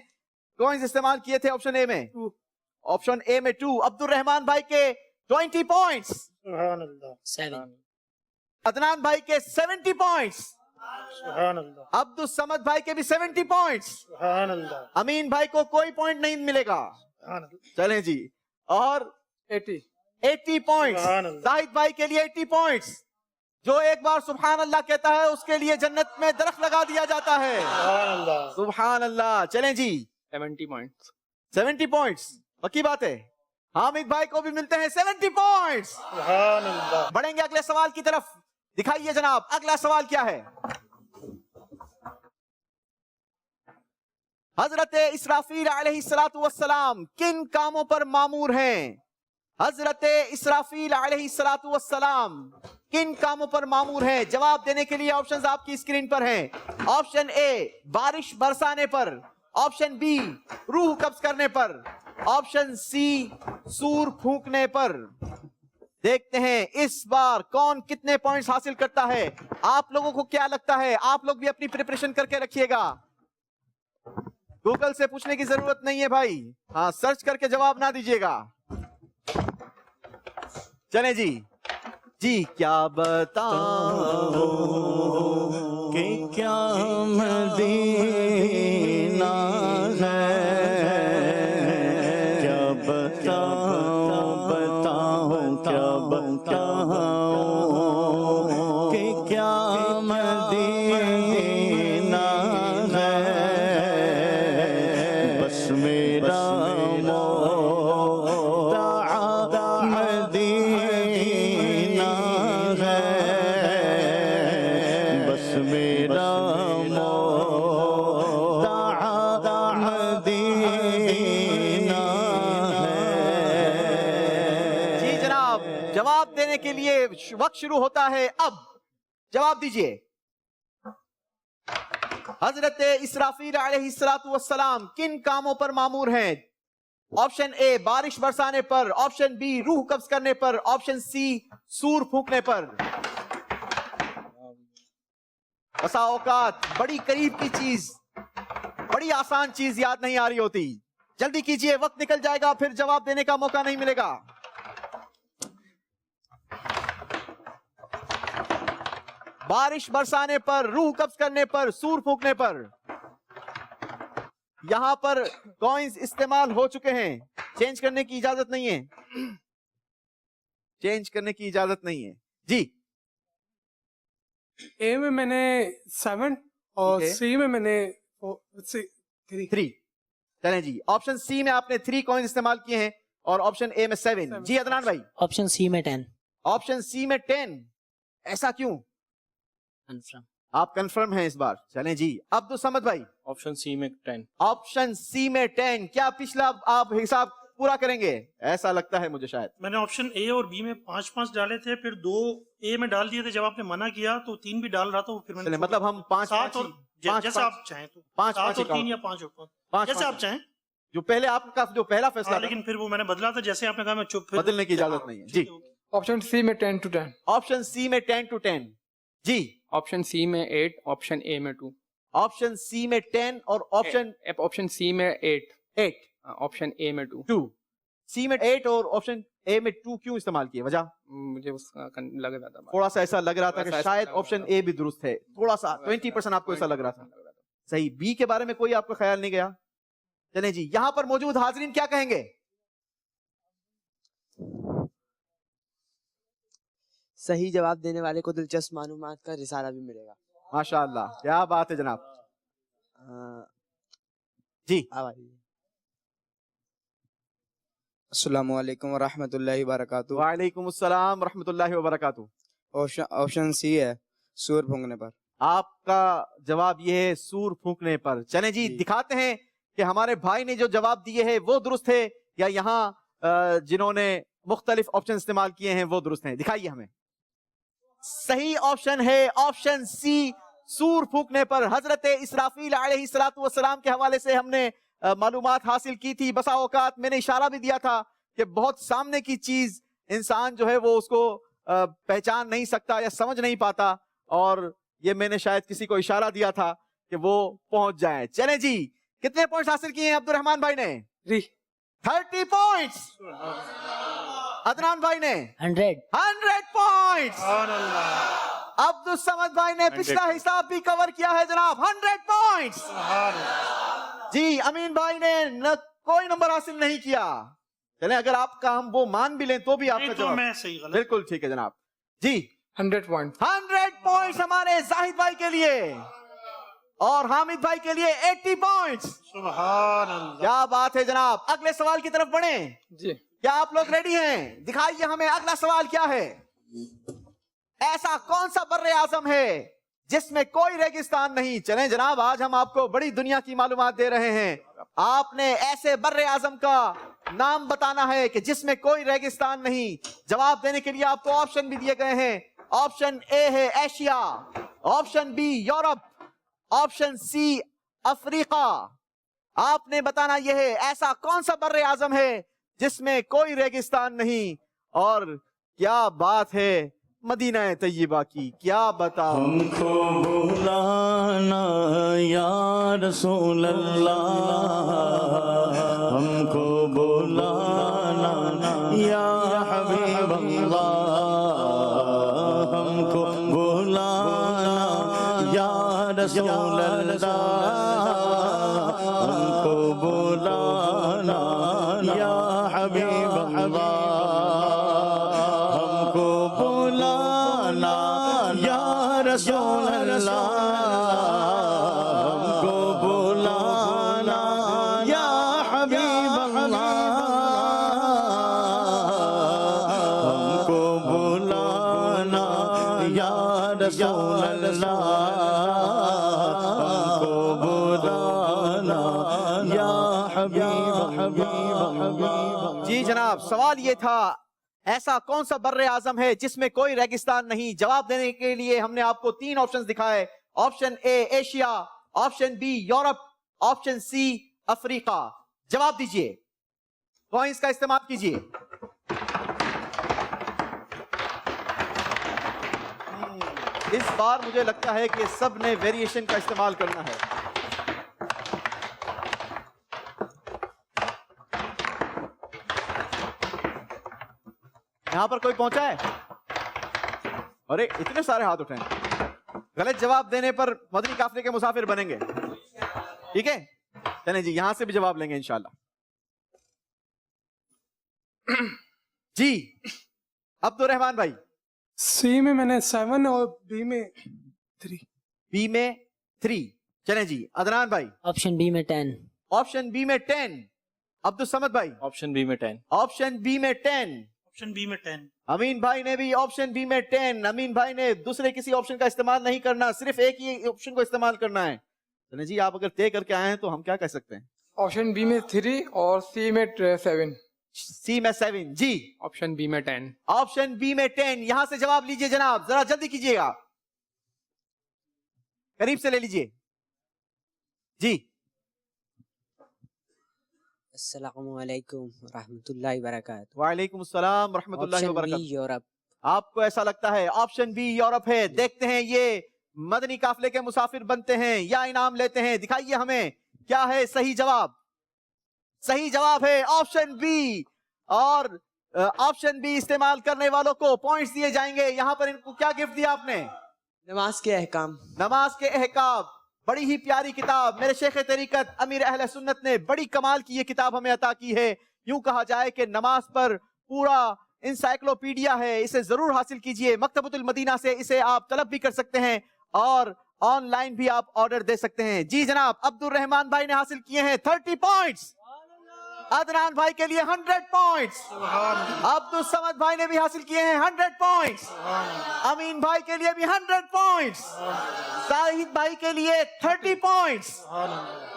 कॉइंस इस्तेमाल किए थे ऑप्शन ए में? 2। ऑप्शन ए में 2। अब्दुल रहमान भाई के 20 पॉइंट्स, 7। अदनान भाई के 70 पॉइंट्स, अल्लाह अब्दुल समद भाई के भी 70 पॉइंट्स, अमीन भाई को कोई पॉइंट नहीं मिलेगा। चलें जी, और 80 पॉइंट्स जाहिद भाई के लिए 80 पॉइंट्स। जो एक बार सुभान अल्लाह कहता है उसके लिए जन्नत में दरख्त लगा दिया जाता है। सुभान अल्लाह। चलें जी, 70 पॉइंट्स। 70 पॉइंट्स पक्की बात है। हामिद भाई को भी मिलते हैं 70 पॉइंट्स। बढ़ेंगे अगले सवाल की तरफ। दिखाइए जनाब, अगला सवाल क्या है? हजरत इसराफील अलैहिस्सलातु वस्सलाम किन कामों पर मामूर हैं? हजरत इसराफील अलैहिस्सलातु वस्सलाम किन कामों पर मामूर हैं? जवाब देने के लिए ऑप्शंस आपकी स्क्रीन पर हैं। ऑप्शन ए, बारिश बरसाने पर। ऑप्शन बी, रूह कब्ज करने पर। ऑप्शन सी, सूर फूंकने पर। देखते हैं इस बार कौन कितने पॉइंट्स हासिल करता है। आप लोगों को क्या लगता है? आप लोग भी अपनी प्रिपरेशन करके रखिएगा, गूगल से पूछने की जरूरत नहीं है भाई। हाँ, सर्च करके जवाब ना दीजिएगा। चलें जी। जी, क्या बताओ कि क्या मदीना है, क्या बताओ क्या बताओ कि क्या मदीना है, बस मेरा मदीना है, बस मेरा मदीना है। जी जनाब, जवाब देने के लिए वक्त शुरू होता है अब। जवाब दीजिए। हजरत इसराफील अलैहिस्सलातु वस्सलाम किन कामों पर मामूर हैं? ऑप्शन ए, बारिश बरसाने पर। ऑप्शन बी, रूह कब्ज करने पर। ऑप्शन सी, सूर फूंकने पर। बसा औकात बड़ी करीब की चीज, बड़ी आसान चीज याद नहीं आ रही होती। जल्दी कीजिए, वक्त निकल जाएगा, फिर जवाब देने का मौका नहीं मिलेगा। बारिश बरसाने पर, रूह कब्ज करने पर, सूर फूंकने पर। यहां पर कॉइंस इस्तेमाल हो चुके हैं, चेंज करने की इजाजत नहीं है। चेंज करने की इजाजत नहीं है जी। ए में मैंने 7 और सी में मैंने 3। चलें जी, ऑप्शन सी में आपने 3 कॉइंस इस्तेमाल किए हैं और ऑप्शन ए में 7। जी अदनान भाई? ऑप्शन सी में 10। ऑप्शन सी में 10, ऐसा क्यों? कंफर्म। आप कंफर्म हैं इस बार? चलें जी, अब्दुल समद भाई? ऑप्शन सी में 10। ऑप्शन सी में 10। क्या पिछला आप हिसाब पूरा करेंगे? ऐसा लगता है मुझे शायद। मैंने ऑप्शन ए और बी में 5-5 डाले थे, फिर 2 ए में डाल दिए थे। जब आपने मना किया तो 3 भी डाल रहा था, फिर मैंने मतलब हम 7 और जैसे आप चाहें तो 5 और 3 या 5 और 5 जैसे आप चाहें। जो पहले आपका जो पहला फैसला था, लेकिन फिर वो मैंने बदला था। जैसे आपने कहा, मैं चुप, बदलने की इजाजत नहीं है जी। ऑप्शन सी में 10 to 10। ऑप्शन सी में 10 to 10 जी। ऑप्शन सी में 8, ऑप्शन ए में 2। ऑप्शन सी में 10 और ऑप्शन सी में 8, 8, ऑप्शन ए में 2। 2। सी में 8 और ऑप्शन ए में 2 क्यों इस्तेमाल किए, वजह? मुझे उसका लग रहा था, थोड़ा सा ऐसा लग रहा था कि थोड़ा सा शायद ऐसा ऑप्शन ए भी दुरुस्त है, थोड़ा सा 20% आपको ऐसा लग रहा था। सही। बी के बारे में कोई आपका ख्याल नहीं गया? चलें जी, यहां पर मौजूद हाजरीन क्या कहेंगे? सही जवाब देने वाले को दिलचस्प मालूमात का रिसाला भी मिलेगा। माशाअल्लाह, क्या बात है जनाब। जी अस्सलामु अलैकुम वरहमतुल्लाहि वबरकातुहू। वालेकुम अस्सलाम वरहमतुल्लाहि वबरकातुहू। ऑप्शन सी है, सूर फूंकने पर। आपका जवाब ये है सूर फूंकने पर। चलें जी, दिखाते हैं कि हमारे भाई ने जो जवाब दिए हैं वो दुरुस्त है या यहाँ जिन्होंने मुख्तलिफ ऑप्शन इस्तेमाल किए हैं वो दुरुस्त हैं। दिखाइए हमें। सही ऑप्शन है ऑप्शन सी, सूर फूंकने पर। हजरत इसराफील अलैहिस्सलातु वस्सलाम के हवाले से हमने मालूमात हासिल की थी। बसा औकात मैंने इशारा भी दिया था कि बहुत सामने की चीज इंसान जो है वो उसको पहचान नहीं सकता या समझ नहीं पाता, और ये मैंने शायद किसी को इशारा दिया था कि वो पहुंच जाए। चलें जी, कितने पॉइंट्स हासिल किए हैं अब्दुर्रहमान भाई ने? 30 पॉइंट्स। अदनान भाई ने 100 पॉइंट्स। अब्दुल समद भाई ने पिछला हिसाब भी कवर किया है जनाब, 100 पॉइंट्स। जी, अमीन भाई ने कोई नंबर हासिल नहीं किया। चलें, अगर आपका हम वो मान भी लें तो भी आपका जवाब मैं सही गलत। बिल्कुल ठीक है जनाब। जी 100 पॉइंट। 100 पॉइंट्स हमारे जाहिद भाई के लिए और हामिद भाई के लिए 80 पॉइंट्स। सुभान अल्लाह, क्या बात है जनाब। अगले सवाल की तरफ बढ़े जी। क्या आप लोग रेडी हैं? दिखाइए हमें अगला सवाल क्या है। ऐसा कौन सा बर्रे आजम है जिसमें कोई रेगिस्तान नहीं? चलें जनाब, आज हम आपको बड़ी दुनिया की मालूमात दे रहे हैं। आपने ऐसे बर्रे आजम का नाम बताना है कि जिसमें कोई रेगिस्तान नहीं। जवाब देने के लिए आपको ऑप्शन भी दिए गए हैं। ऑप्शन ए है Asia, option B Europe, option C Africa. आपने बताना यह है ऐसा कौन सा बर्रे आजम है जिसमें कोई रेगिस्तान नहीं। और क्या बात है मदीना तैयबा की, क्या बताओ। हमको बुलाना या रसूल अल्लाह, हमको बुलाना या हबीब अल्लाह, हमको बुलाना या रसूल अल्लाह, हमको बुलाना या हबीब अल्लाह, हमको बुलाना या रसूल अल्लाह, हमको बुलाना या हबीब अल्लाह, हमको बुलाना या रसूल अल्लाह, हमको बुलाना या हबीब। जी जनाब, सवाल ये था ऐसा कौन सा बर्रे आजम है जिसमें कोई रेगिस्तान नहीं। जवाब देने के लिए हमने आपको 3 ऑप्शंस दिखाए। Option A Asia, option B Europe, option C Africa. जवाब दीजिए, कॉइंस का इस्तेमाल कीजिए। इस बार मुझे लगता है कि सब ने वेरिएशन का इस्तेमाल करना है। यहां पर कोई पहुंचा है? अरे इतने सारे हाथ उठे हैं। गलत जवाब देने पर मदनी काफिले के मुसाफिर बनेंगे। ठीक है, चलें जी, यहां से भी जवाब लेंगे इंशाल्लाह। जी अब्दुर्रहमान भाई। सी में मैंने 7 और बी में 3। बी में 3। चलें जी, अदनान भाई। ऑप्शन बी में 10। ऑप्शन बी में 10। अब्दुल समद भाई। ऑप्शन बी में 10। ऑप्शन बी में 10। ऑप्शन बी में 10। अमीन भाई ने भी ऑप्शन बी में 10। अमीन भाई ने दूसरे किसी ऑप्शन का इस्तेमाल नहीं करना, सिर्फ एक ही ऑप्शन को इस्तेमाल करना है। चलें जी, आप अगर तय करके आए हैं तो हम क्या कह सकते हैं? ऑप्शन बी में 3 और सी में 7। सी में 7। जी ऑप्शन बी में 10। ऑप्शन बी में 10। यहां से जवाब लीजिए जनाब, जरा जल्दी कीजिएगा, करीब से ले लीजिए। जी अस्सलामु अलैकुम रहमतुल्लाहि व बरकातहू। वालेकुम अस्सलाम रहमतुल्लाहि व ऑप्शन बी बरकातहू। यूरोप। आपको ऐसा लगता है ऑप्शन बी यूरोप है? देखते हैं ये मदनी काफिले के मुसाफिर बनते हैं या इनाम लेते हैं। दिखाइए हमें क्या है सही जवाब। सही जवाब है ऑप्शन बी। اور آپشن بھی استعمال کرنے والوں کو پوائنٹس دیے جائیں گے. یہاں پر ان کو کیا گفٹ دیا آپ نے؟ نماز کے احکام. نماز کے احکام. بڑی ہی پیاری کتاب. میرے شیخ طریقت امیر اہل سنت نے بڑی کمال کی یہ کتاب ہمیں عطا کی ہے. یوں کہا جائے کہ نماز پر پورا انسائکلوپیڈیا ہے. اسے ضرور حاصل کیجئے. مکتبۃ المدینہ سے اسے آپ طلب بھی کر سکتے ہیں اور آن لائن بھی آپ آرڈر دے سکتے ہیں. جی جناب, عبد الرحمان بھائی نے حاصل کیے ہیں 30 پوائنٹس. عدنان بھائی کے لیے 100 پوائنٹس. عبد الصمد بھائی نے بھی حاصل کیے ہیں 100 پوائنٹس. امین بھائی کے لیے بھی 100 پوائنٹس. زاہد بھائی کے لیے 30 پوائنٹس.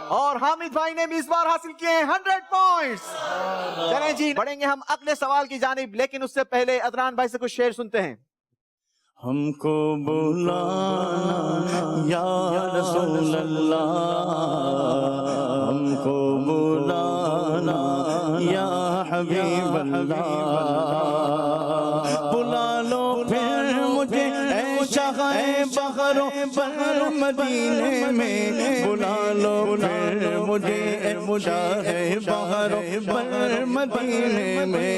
اور حامد بھائی نے بھی اس بار حاصل کیے ہیں 100 پوائنٹس. چلیں جی, بڑھیں گے ہم اگلے سوال کی جانب, لیکن اس سے پہلے عدنان بھائی سے کچھ شعر سنتے ہیں. ہم کو بلانا یا رسول اللہ, ہم کو بلانا یا حبیب اللہ, بلا لو پھر مجھے اے شاہ بحر و بر مدینے میں, بلا لو پھر مجھے اے شاہ بحر و بر مدینے میں,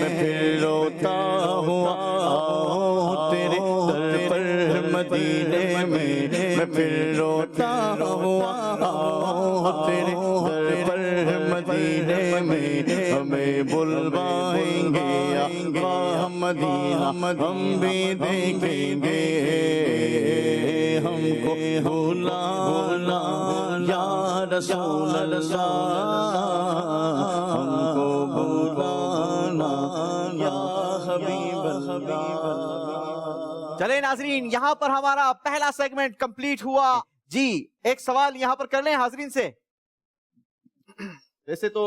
پھر روتا ہوا تیرے در پر مدینے میں, میں پھر روتا ہوا تیرے در پر مدینے میں, ہمیں بلوائیں گے آقا مدینہ, ہم بھی دیکھیں گے, ہم کو بلانا یا رسول اللہ, ہم کو بلانا یا حبیب اللہ. چلیں ناظرین, یہاں پر ہمارا پہلا سیگمنٹ کمپلیٹ ہوا. جی, ایک سوال یہاں پر کر لیں حاضرین سے. ویسے تو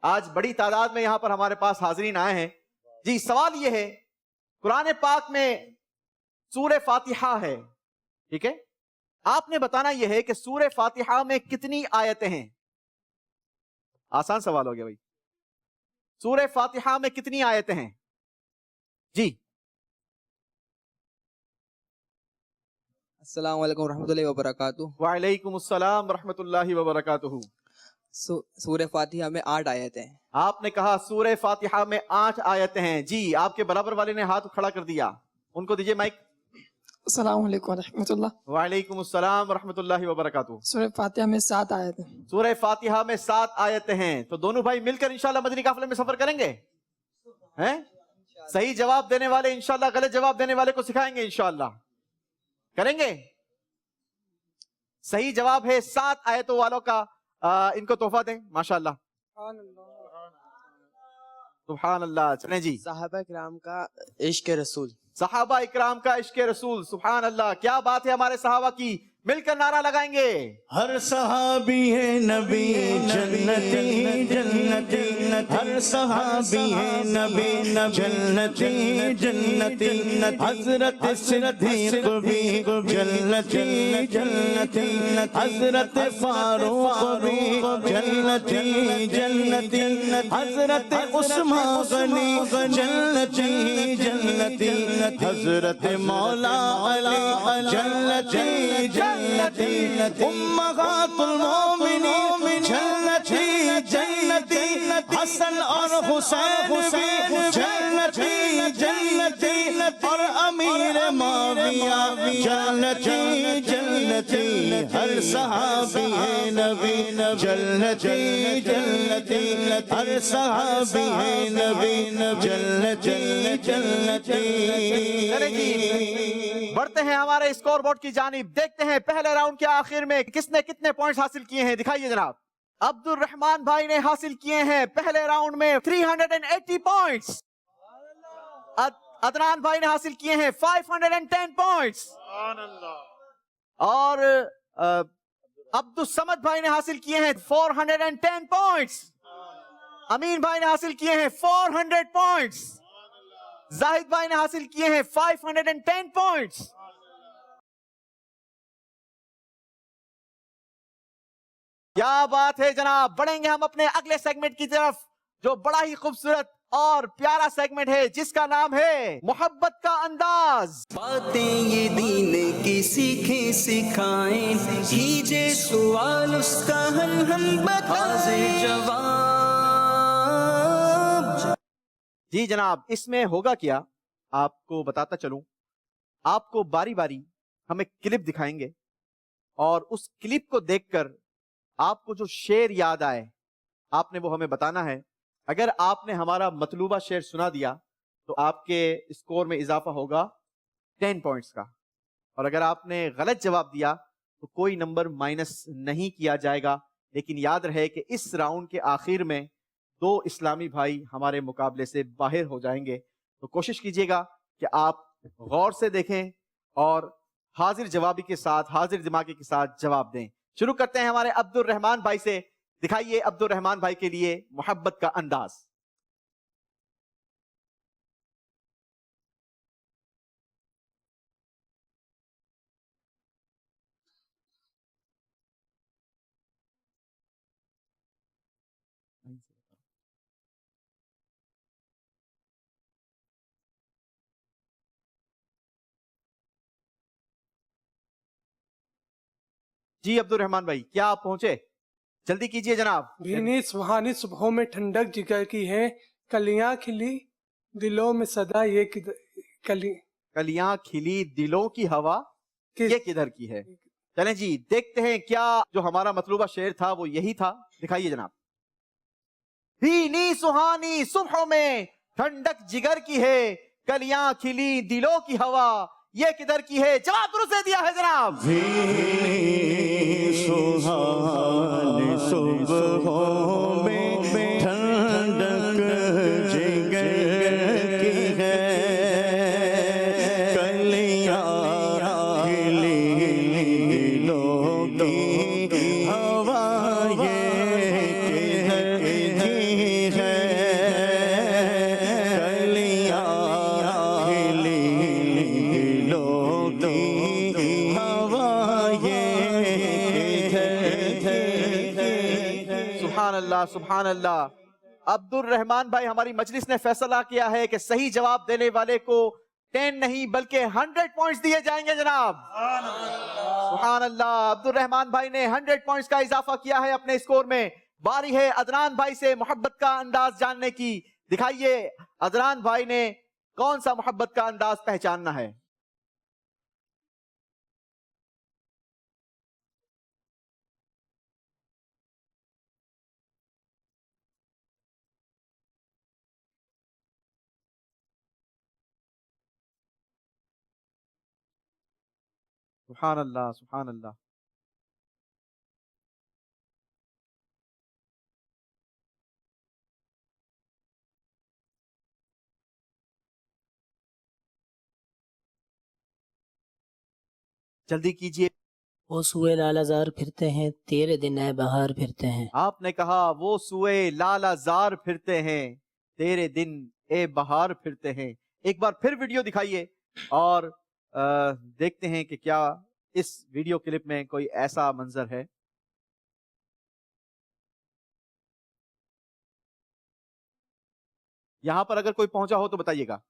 آج بڑی تعداد میں یہاں پر ہمارے پاس حاضرین آئے ہیں. جی, سوال یہ ہے, قرآن پاک میں سورہ فاتحہ ہے, ٹھیک ہے, آپ نے بتانا یہ ہے کہ سورہ فاتحہ میں کتنی آیتیں ہیں. آسان سوال ہو گیا بھائی. سورہ فاتحہ میں کتنی آیتیں ہیں؟ جی. السلام علیکم ورحمۃ اللہ وبرکاتہ. وعلیکم السلام ورحمۃ اللہ وبرکاتہ. سورہ فاتحہ میں 8 آیتیں ہیں. آپ نے کہا سورہ فاتحہ میں 8 آیتیں ہیں. جی, آپ کے برابر والے نے ہاتھ کھڑا کر دیا, ان کو دیجئے مائک. السلام علیکم ورحمۃ اللہ. وعلیکم السلام ورحمۃ اللہ وبرکاتہ. سورہ فاتحہ میں 7 آیتیں. سورہ فاتحہ میں 7 آیتیں ہیں. تو دونوں بھائی مل کر انشاءاللہ مدنی قافلے میں سفر کریں گے. ہیں, صحیح جواب دینے والے انشاءاللہ غلط جواب دینے والے کو سکھائیں گے انشاءاللہ. کریں گے؟ صحیح جواب ہے 7 آیتوں والوں کا ان کو تحفہ دیں. ماشاءاللہ, سبحان اللہ. چلیں جی, صحابہ کرام کا عشق رسول. صحابہ اکرام کا عشق رسول. سبحان اللہ, کیا بات ہے ہمارے صحابہ کی. مل کر نعرہ لگائیں گے. ہر صحابی ہے نبی جنتی جنتی, ہر صحابی ہے نبی جنتی جنتی, حضرت صدیق بھی جنتی جنتی, حضرت فاروق بھی جنتی جنتی, حضرت عثمان غنی جنتی جنتی, حضرت مولا علی جنتی جنتی, امہات المومنین جنتی جنتی, حسن اور حسین بھی جنتی جنتی, اور امیر معاویہ جنتی جنتی, ہر صحابی ہے نبی جنتی جنتی, ہر صحابی ہے نبی جنتی جنتی. بڑھتے ہیں ہمارے اسکور بورڈ کی جانب. دیکھتے ہیں پہلے راؤنڈ کے آخر میں کس نے کتنے پوائنٹس حاصل کیے ہیں. دکھائیے جناب. عبد الرحمان بھائی نے حاصل کیے ہیں پہلے راؤنڈ میں 380 پوائنٹس. عدنان بھائی نے حاصل کیے ہیں 510 پوائنٹس. اور عبد الصمد بھائی نے حاصل کیے ہیں 410 پوائنٹس. امین بھائی نے حاصل کیے ہیں 400 پوائنٹس. زاہد بھائی نے حاصل کیے ہیں 510 پوائنٹس. کیا بات ہے جناب. بڑھیں گے ہم اپنے اگلے سیگمنٹ کی طرف, جو بڑا ہی خوبصورت اور پیارا سیگمنٹ ہے, جس کا نام ہے محبت کا انداز. باتیں یہ دین کی سیکھیں سکھائیں, کیجے سوال اس کا حل ہم بتائیں. جواب जी जनाब, इसमें होगा क्या आपको बताता चलूं। आपको बारी बारी हम एक क्लिप दिखाएंगे और उस क्लिप को देखकर आपको जो शेर याद आए आपने वो हमें बताना है। अगर आपने हमारा मतलूबा शेर सुना दिया तो आपके स्कोर में इजाफा होगा 10 पॉइंट्स का, और अगर आपने गलत जवाब दिया तो कोई नंबर माइनस नहीं किया जाएगा। लेकिन याद रहे कि इस राउंड के आखिर में 2 इस्लामी भाई हमारे मुकाबले से बाहर हो जाएंगे। तो कोशिश कीजिएगा कि आप गौर से देखें और हाजिर जवाबी के साथ, हाजिर दिमागी के साथ जवाब दें। शुरू करते हैं हमारे अब्दुल रहमान भाई से। दिखाइए अब्दुल रहमान भाई के लिए मोहब्बत का अंदाज। जी अब्दुल रहमान भाई, क्या आप पहुंचे? जल्दी कीजिए जनाब। भीनी सुहानी सुबहों में ठंडक जिगर की है, कलियां खिली दिलों में सदा ये कलियां खिली दिलों की हवा ये किधर की है। चलें जी, देखते हैं क्या जो हमारा मतलूबा शेर था वो यही था। दिखाइए जनाब। भीनी सुहानी सुबहों में ठंडक जिगर की है, कलियां खिली दिलों की हवा ये किधर की है। जवाब दुरुस्त दे दिया है जनाब। सुहानी सुबहों में ठंडक जिगर की है, कलियां खिली दिलों की हवा ये किधर की है, कलियां खिली दिलों की हवा ये सुभान अल्लाह, सुभान अल्लाह। अब्दुल रहमान भाई, हमारी मजलिस ने फैसला किया है कि सही जवाब देने वाले को 10 नहीं बल्कि 100 पॉइंट्स दिए जाएंगे जनाब। सुभान अल्लाह। अब्दुल रहमान भाई ने 100 पॉइंट्स का इजाफा किया है अपने स्कोर में। बारी है अदनान भाई से मोहब्बत का अंदाज जानने की। दिखाइए अदनान भाई ने कौन सा मोहब्बत का अंदाज पहचानना है। सुभान अल्लाह, सुभान अल्लाह। जल्दी कीजिए। वो सुए लालाजार फिरते हैं, तेरे दिन ए बहार फिरते हैं। आपने कहा वो सुए लालाजार फिरते हैं, तेरे दिन ए बहार फिरते हैं। एक बार फिर वीडियो दिखाइए और देखते हैं कि क्या इस वीडियो क्लिप में कोई ऐसा मंजर है। यहां पर अगर कोई पहुंचा हो तो बताइएगा।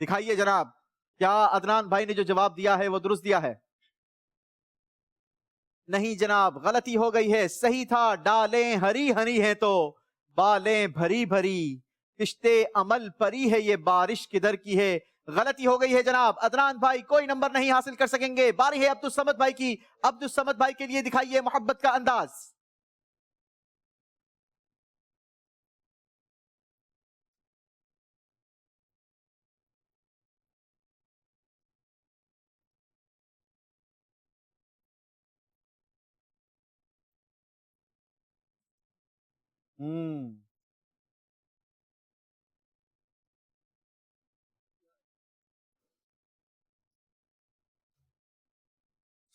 दिखाइए जनाब, क्या अदनान भाई ने जो जवाब दिया है वो दुरुस्त दिया है? नहीं जनाब, गलती हो गई है। सही था, डालें हरी हरी हैं तो बालें भरी भरी, किश्ते अमल परी है ये बारिश किधर की है। गलती हो गई है जनाब। अदनान भाई कोई नंबर नहीं हासिल कर सकेंगे। बारी है अब्दुल समद भाई की। अब्दुल समद भाई के लिए दिखाइए मोहब्बत का अंदाज।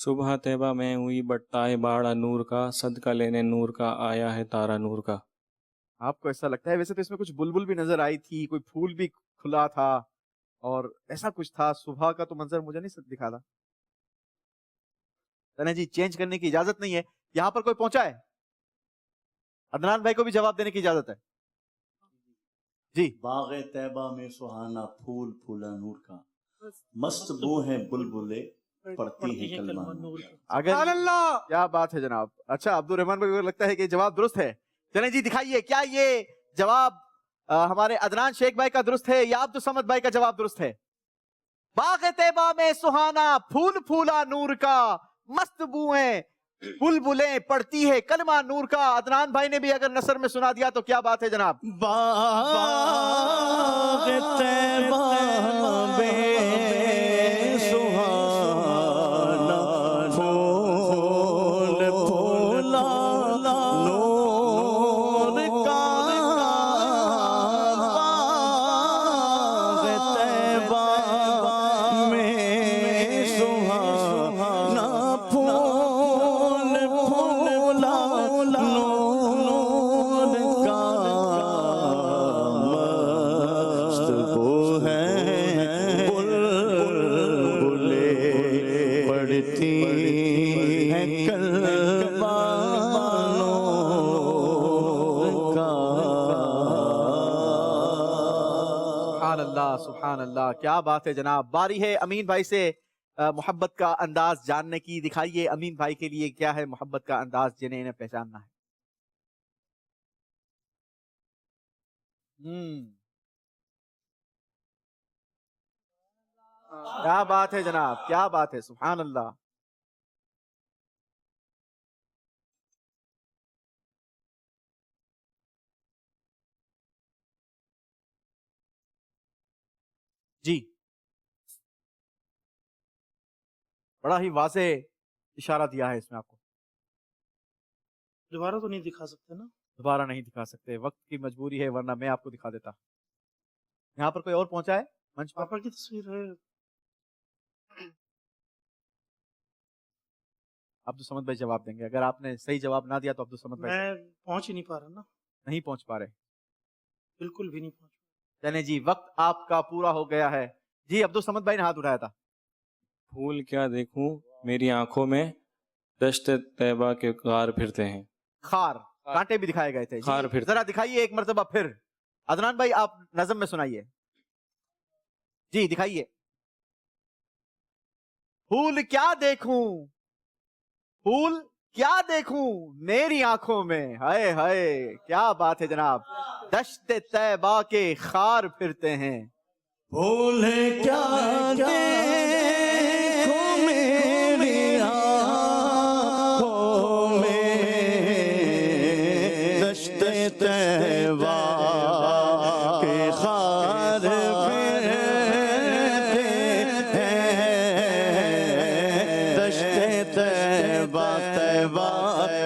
सुबह तैबा में हुई बट्टाए बाड़ा नूर का, सदका लेने नूर का आया है तारा नूर का। आपको ऐसा लगता है? वैसे तो इसमें कुछ बुलबुल भी नजर आई थी, कोई फूल भी खुला था और ऐसा कुछ था। सुबह का तो मंजर मुझे नहीं दिखा था। तने जी, चेंज करने की इजाजत नहीं है। यहां पर कोई पहुंचा है? अदनान भाई को भी जवाब देने की इजाजत है जी। बाग़े तैबा में सुहाना फूल फूला नूर का, मस्त बू है बुलबुले पढ़ती है कलमा नूर का। अगर क्या बात है जनाब। अच्छा, अब्दुल रहमान भाई को लगता है कि जवाब दुरुस्त है। चलें जी, दिखाइए क्या ये जवाब हमारे अदनान शेख भाई का दुरुस्त है या अब्दुल समद भाई का जवाब दुरुस्त है? बाग तैबा में सुहाना फूल फूला नूर का, मस्त बुएं बुलबुलें पढ़ती है कलमा नूर का। अदनान भाई ने भी अगर नसर में सुना दिया तो क्या बात है जनाब। बाग तैबा में सुहाना फूल फूला नूर का, बाग तैबा में सुहाना फूल फूला नूर का, मस्त वो है बुलबुलें पढ़ती है कलमा नूर का। सुभान अल्लाह, सुभान अल्लाह, क्या बात है जनाब। बारी है अमीन भाई से मोहब्बत का अंदाज जानने की। दिखाइए अमीन भाई के लिए क्या है मोहब्बत का अंदाज जिन्हें इन्हें पहचानना है। क्या बात है जनाब, क्या बात है, सुभान अल्लाह। जी, बड़ा ही वाज़े इशारा दिया है इसमें आपको। दोबारा तो नहीं दिखा सकते ना? दोबारा नहीं दिखा सकते, वक्त की मजबूरी है, वरना मैं आपको दिखा देता। यहाँ पर कोई और पहुंचा है मंच पर? पापा की तस्वीर है। अब्दुल समद भाई जवाब देंगे। अगर आपने सही जवाब ना दिया तो अब्दुल समद भाई मैं पहुंच ही नहीं पा रहा ना, नहीं पहुंच पा रहे। बिल्कुल भी नहीं पहुंच। चलें जी, वक्त आपका पूरा हो गया है। जी, अब्दुल समद भाई ने हाथ उठाया था। फूल क्या देखूं मेरी आंखों में, दश्त तैबा के गार फिरते हैं। खार, कांटे भी दिखाए गए थे। खार जी, फिर जरा दिखाइए एक मर्तबा फिर। अदनान भाई आप नज़म में सुनाइए। जी दिखाइए। फूल क्या देखूं, फूल क्या देखूं मेरी आंखों में, हाय हाय क्या बात है जनाब। दश्त तैबा के खार फिरते हैं। फूल क्या देखूं मेरी आँखों में, दश्त तैबा के खार फिरते हैं। दश्त तैबा तैबा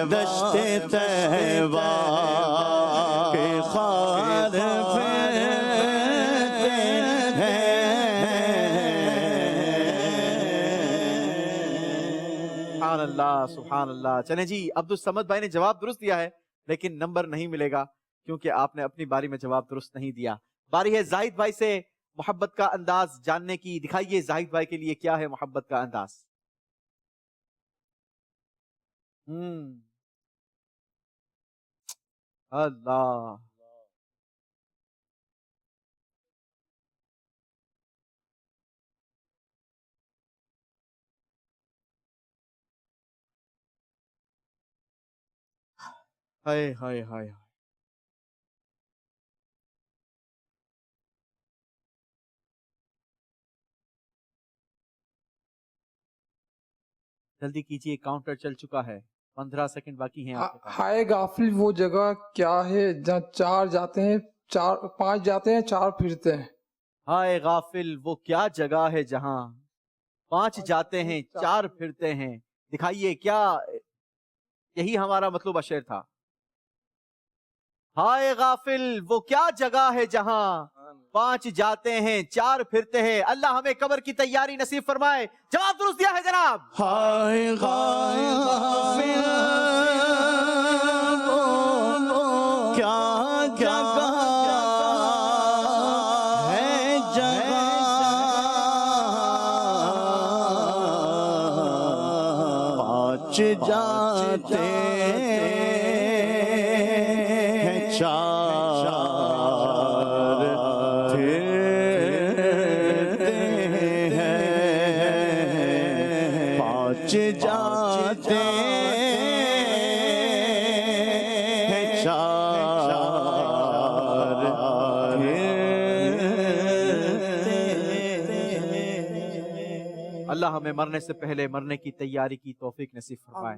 दश्त तैबा के खार फिरते सुभान अल्लाह, सुभान अल्लाह। चलें जी, अब्दुल समद भाई ने जवाब दुरुस्त दिया है लेकिन नंबर नहीं मिलेगा क्योंकि आपने अपनी बारी में जवाब दुरुस्त नहीं दिया। बारी है जाहिद भाई से मोहब्बत का अंदाज जानने की। दिखाइए जाहिद भाई के लिए क्या है मोहब्बत का अंदाज। अल्लाह, हाय हाय हाय। जल्दी कीजिए, काउंटर चल चुका है, 15 सेकंड बाकी हैं आपके पास। हाय गाफिल वो जगह क्या है जहाँ चार जाते हैं, चार पांच जाते हैं, चार फिरते हैं। हाय गाफिल वो क्या जगह है जहां 5 जाते हैं 4 फिरते हैं। दिखाइए क्या यही हमारा मतलब शेर था। हाय गाफिल वो क्या जगह है जहां 5 जाते हैं 4 फिरते हैं। अल्लाह हमें कब्र की तैयारी नसीब फरमाए। जवाब दुरुस्त दिया है जनाब। हाय गाफिल वो क्या जगह है जहां 5 जाते हैं 4 फिरते हैं। जाते हैं चार अल्लाह हमें मरने से पहले मरने की तैयारी की तौफीक नसीब फरमाए,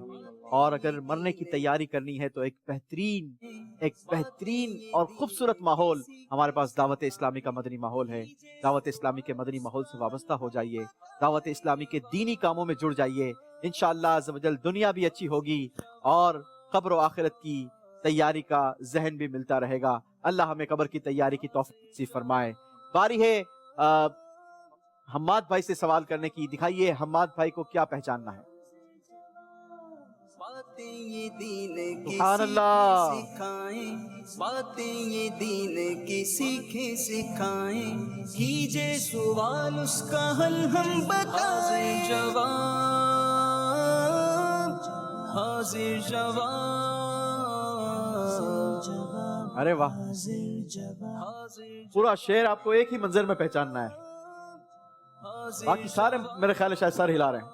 और अगर मरने की तैयारी करनी है तो एक बेहतरीन और खूबसूरत माहौल हमारे पास दावत इस्लामी का मदनी माहौल है। दावत इस्लामी के मदनी माहौल से वाबस्ता हो जाइए, दावत इस्लामी के दीनी कामों में जुड़ जाइए। इंशाअल्लाह अज़्ज़ व जल दुनिया भी अच्छी होगी और कब्र व आखिरत की तैयारी का जहन भी मिलता रहेगा। अल्लाह हमें कब्र की तैयारी की तौफीक नसीब फरमाए। बारी है हम्माद भाई से सवाल करने की। दिखाइए हम्माद भाई को क्या पहचानना है। बातें ये दीन की सुभान अल्लाह। सिखाएं, बातें ये दीन की सीखे सिखाएं, कीजिए सवाल उसका हल हम बताएं, जवाब हाजिर जवाब। अरे वाह, पूरा शेर आपको एक ही मंजर में पहचानना है, बाकी सारे मेरे ख्याल है शायद सर हिला रहे हैं।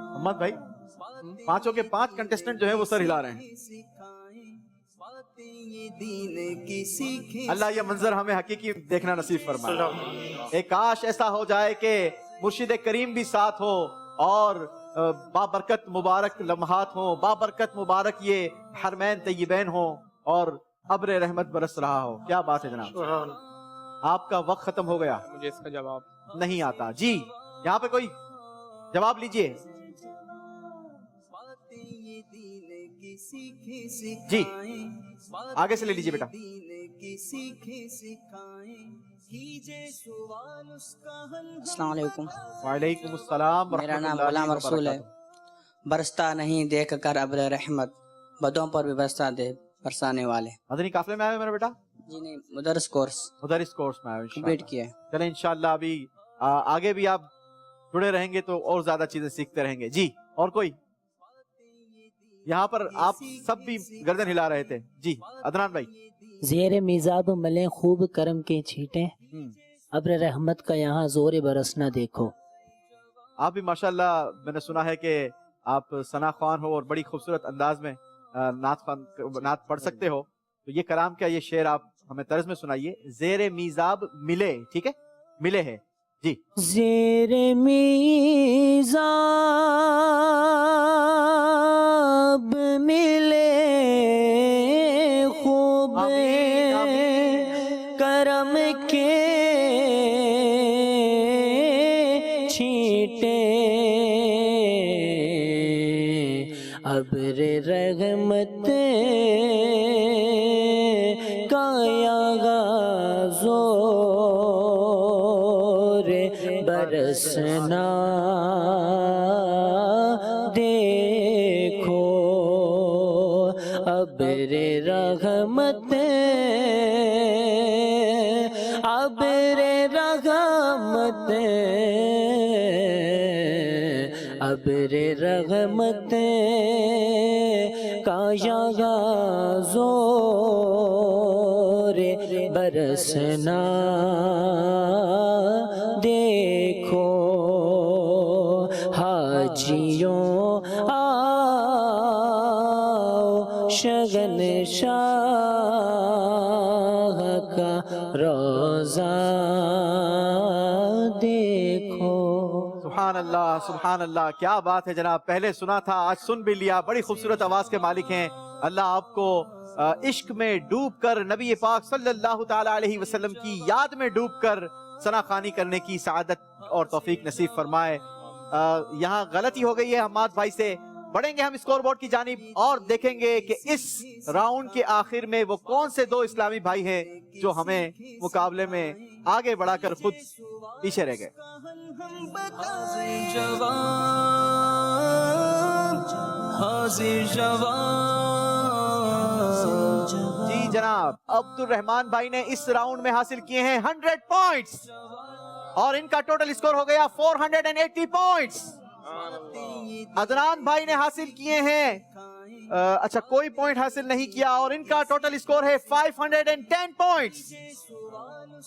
मोहम्मद भाई, पांचों के पांच कंटेस्टेंट जो है वो सर हिला रहे हैं। अल्लाह ये मंजर हमें हकीकी देखना नसीब फरमाए। एक काश ऐसा हो जाए कि मुर्शिद करीम भी साथ हो और बाबरकत मुबारक लम्हात हो, बाबरकत मुबारक ये हरमैन तय्यबैन हो और अब्र रहमत बरस रहा हो। क्या बात है जनाब, आपका वक्त खत्म हो गया, मुझे इसका जवाब नहीं आता। जी यहाँ पे कोई जवाब लीजिए जी, आगे से ले लीजिए बेटा। अस्सलाम वालेकुम। वालेकुम अस्सलाम। मेरा नाम गुलाम रसूल है। बरसता नहीं देख कर अब्र रहमत, बदों पर भी बरसता दे बरसाने वाले। मदनी काफिले में आए हो मेरा बेटा? जी नहीं, मुदर्रिस कोर्स में आए हो। कंप्लीट किया है। चले इंशाल्लाह अभी आगे भी आप जुड़े रहेंगे तो और ज्यादा चीजें सीखते रहेंगे। जी और कोई? यहाँ पर आप सब भी गर्दन हिला रहे थे। जी अदनान भाई। ज़ेरे मिजाब मले खूब करम के छींटे, अब्र रहमत का यहाँ जोर बरसना देखो। आप भी माशाल्लाह, मैंने सुना है कि आप सना ख्वान हो और बड़ी खूबसूरत अंदाज में नात पढ़ सकते हो, तो ये कलाम क्या, ये शेर आप हमें तर्ज में सुनाइए। ज़ेरे मिजाब मिले, ठीक है, मिले है जी। ज़ेरे मिजाब मिले खूब करम के छींटे, अब्र रहमत काया जोर बरसना देखो, अब्र रहमत अब्र रहमत अब्र रहमत काया जोर बरसना देखो, हाजियों आओ शगन शाह का रोजा देखो। सुभान अल्लाह, सुभान अल्लाह, क्या बात है जनाब। पहले सुना था, आज सुन भी लिया। बड़ी खूबसूरत आवाज के मालिक हैं। अल्लाह आपको इश्क में डूबकर, नबी पाक सल्लल्लाहु ताला अलैहि वसल्लम की याद में डूबकर सना खानी करने की सआदत और तौफीक नसीब फरमाए। यहाँ गलती हो गई है हम्माद भाई से। बढ़ेंगे हम स्कोर बोर्ड की जानिब और देखेंगे कि इस राउंड के आखिर में वो कौन से दो इस्लामी भाई हैं जो हमें मुकाबले में आगे बढ़ाकर खुद पीछे रह गए। जी जनाब, अब्दुल रहमान भाई ने इस राउंड में हासिल किए हैं 100 पॉइंट्स और इनका टोटल स्कोर हो गया 480 पॉइंट्स। अदनान भाई ने हासिल किए हैं अच्छा, कोई पॉइंट हासिल नहीं किया और इनका टोटल स्कोर है 510 पॉइंट्स।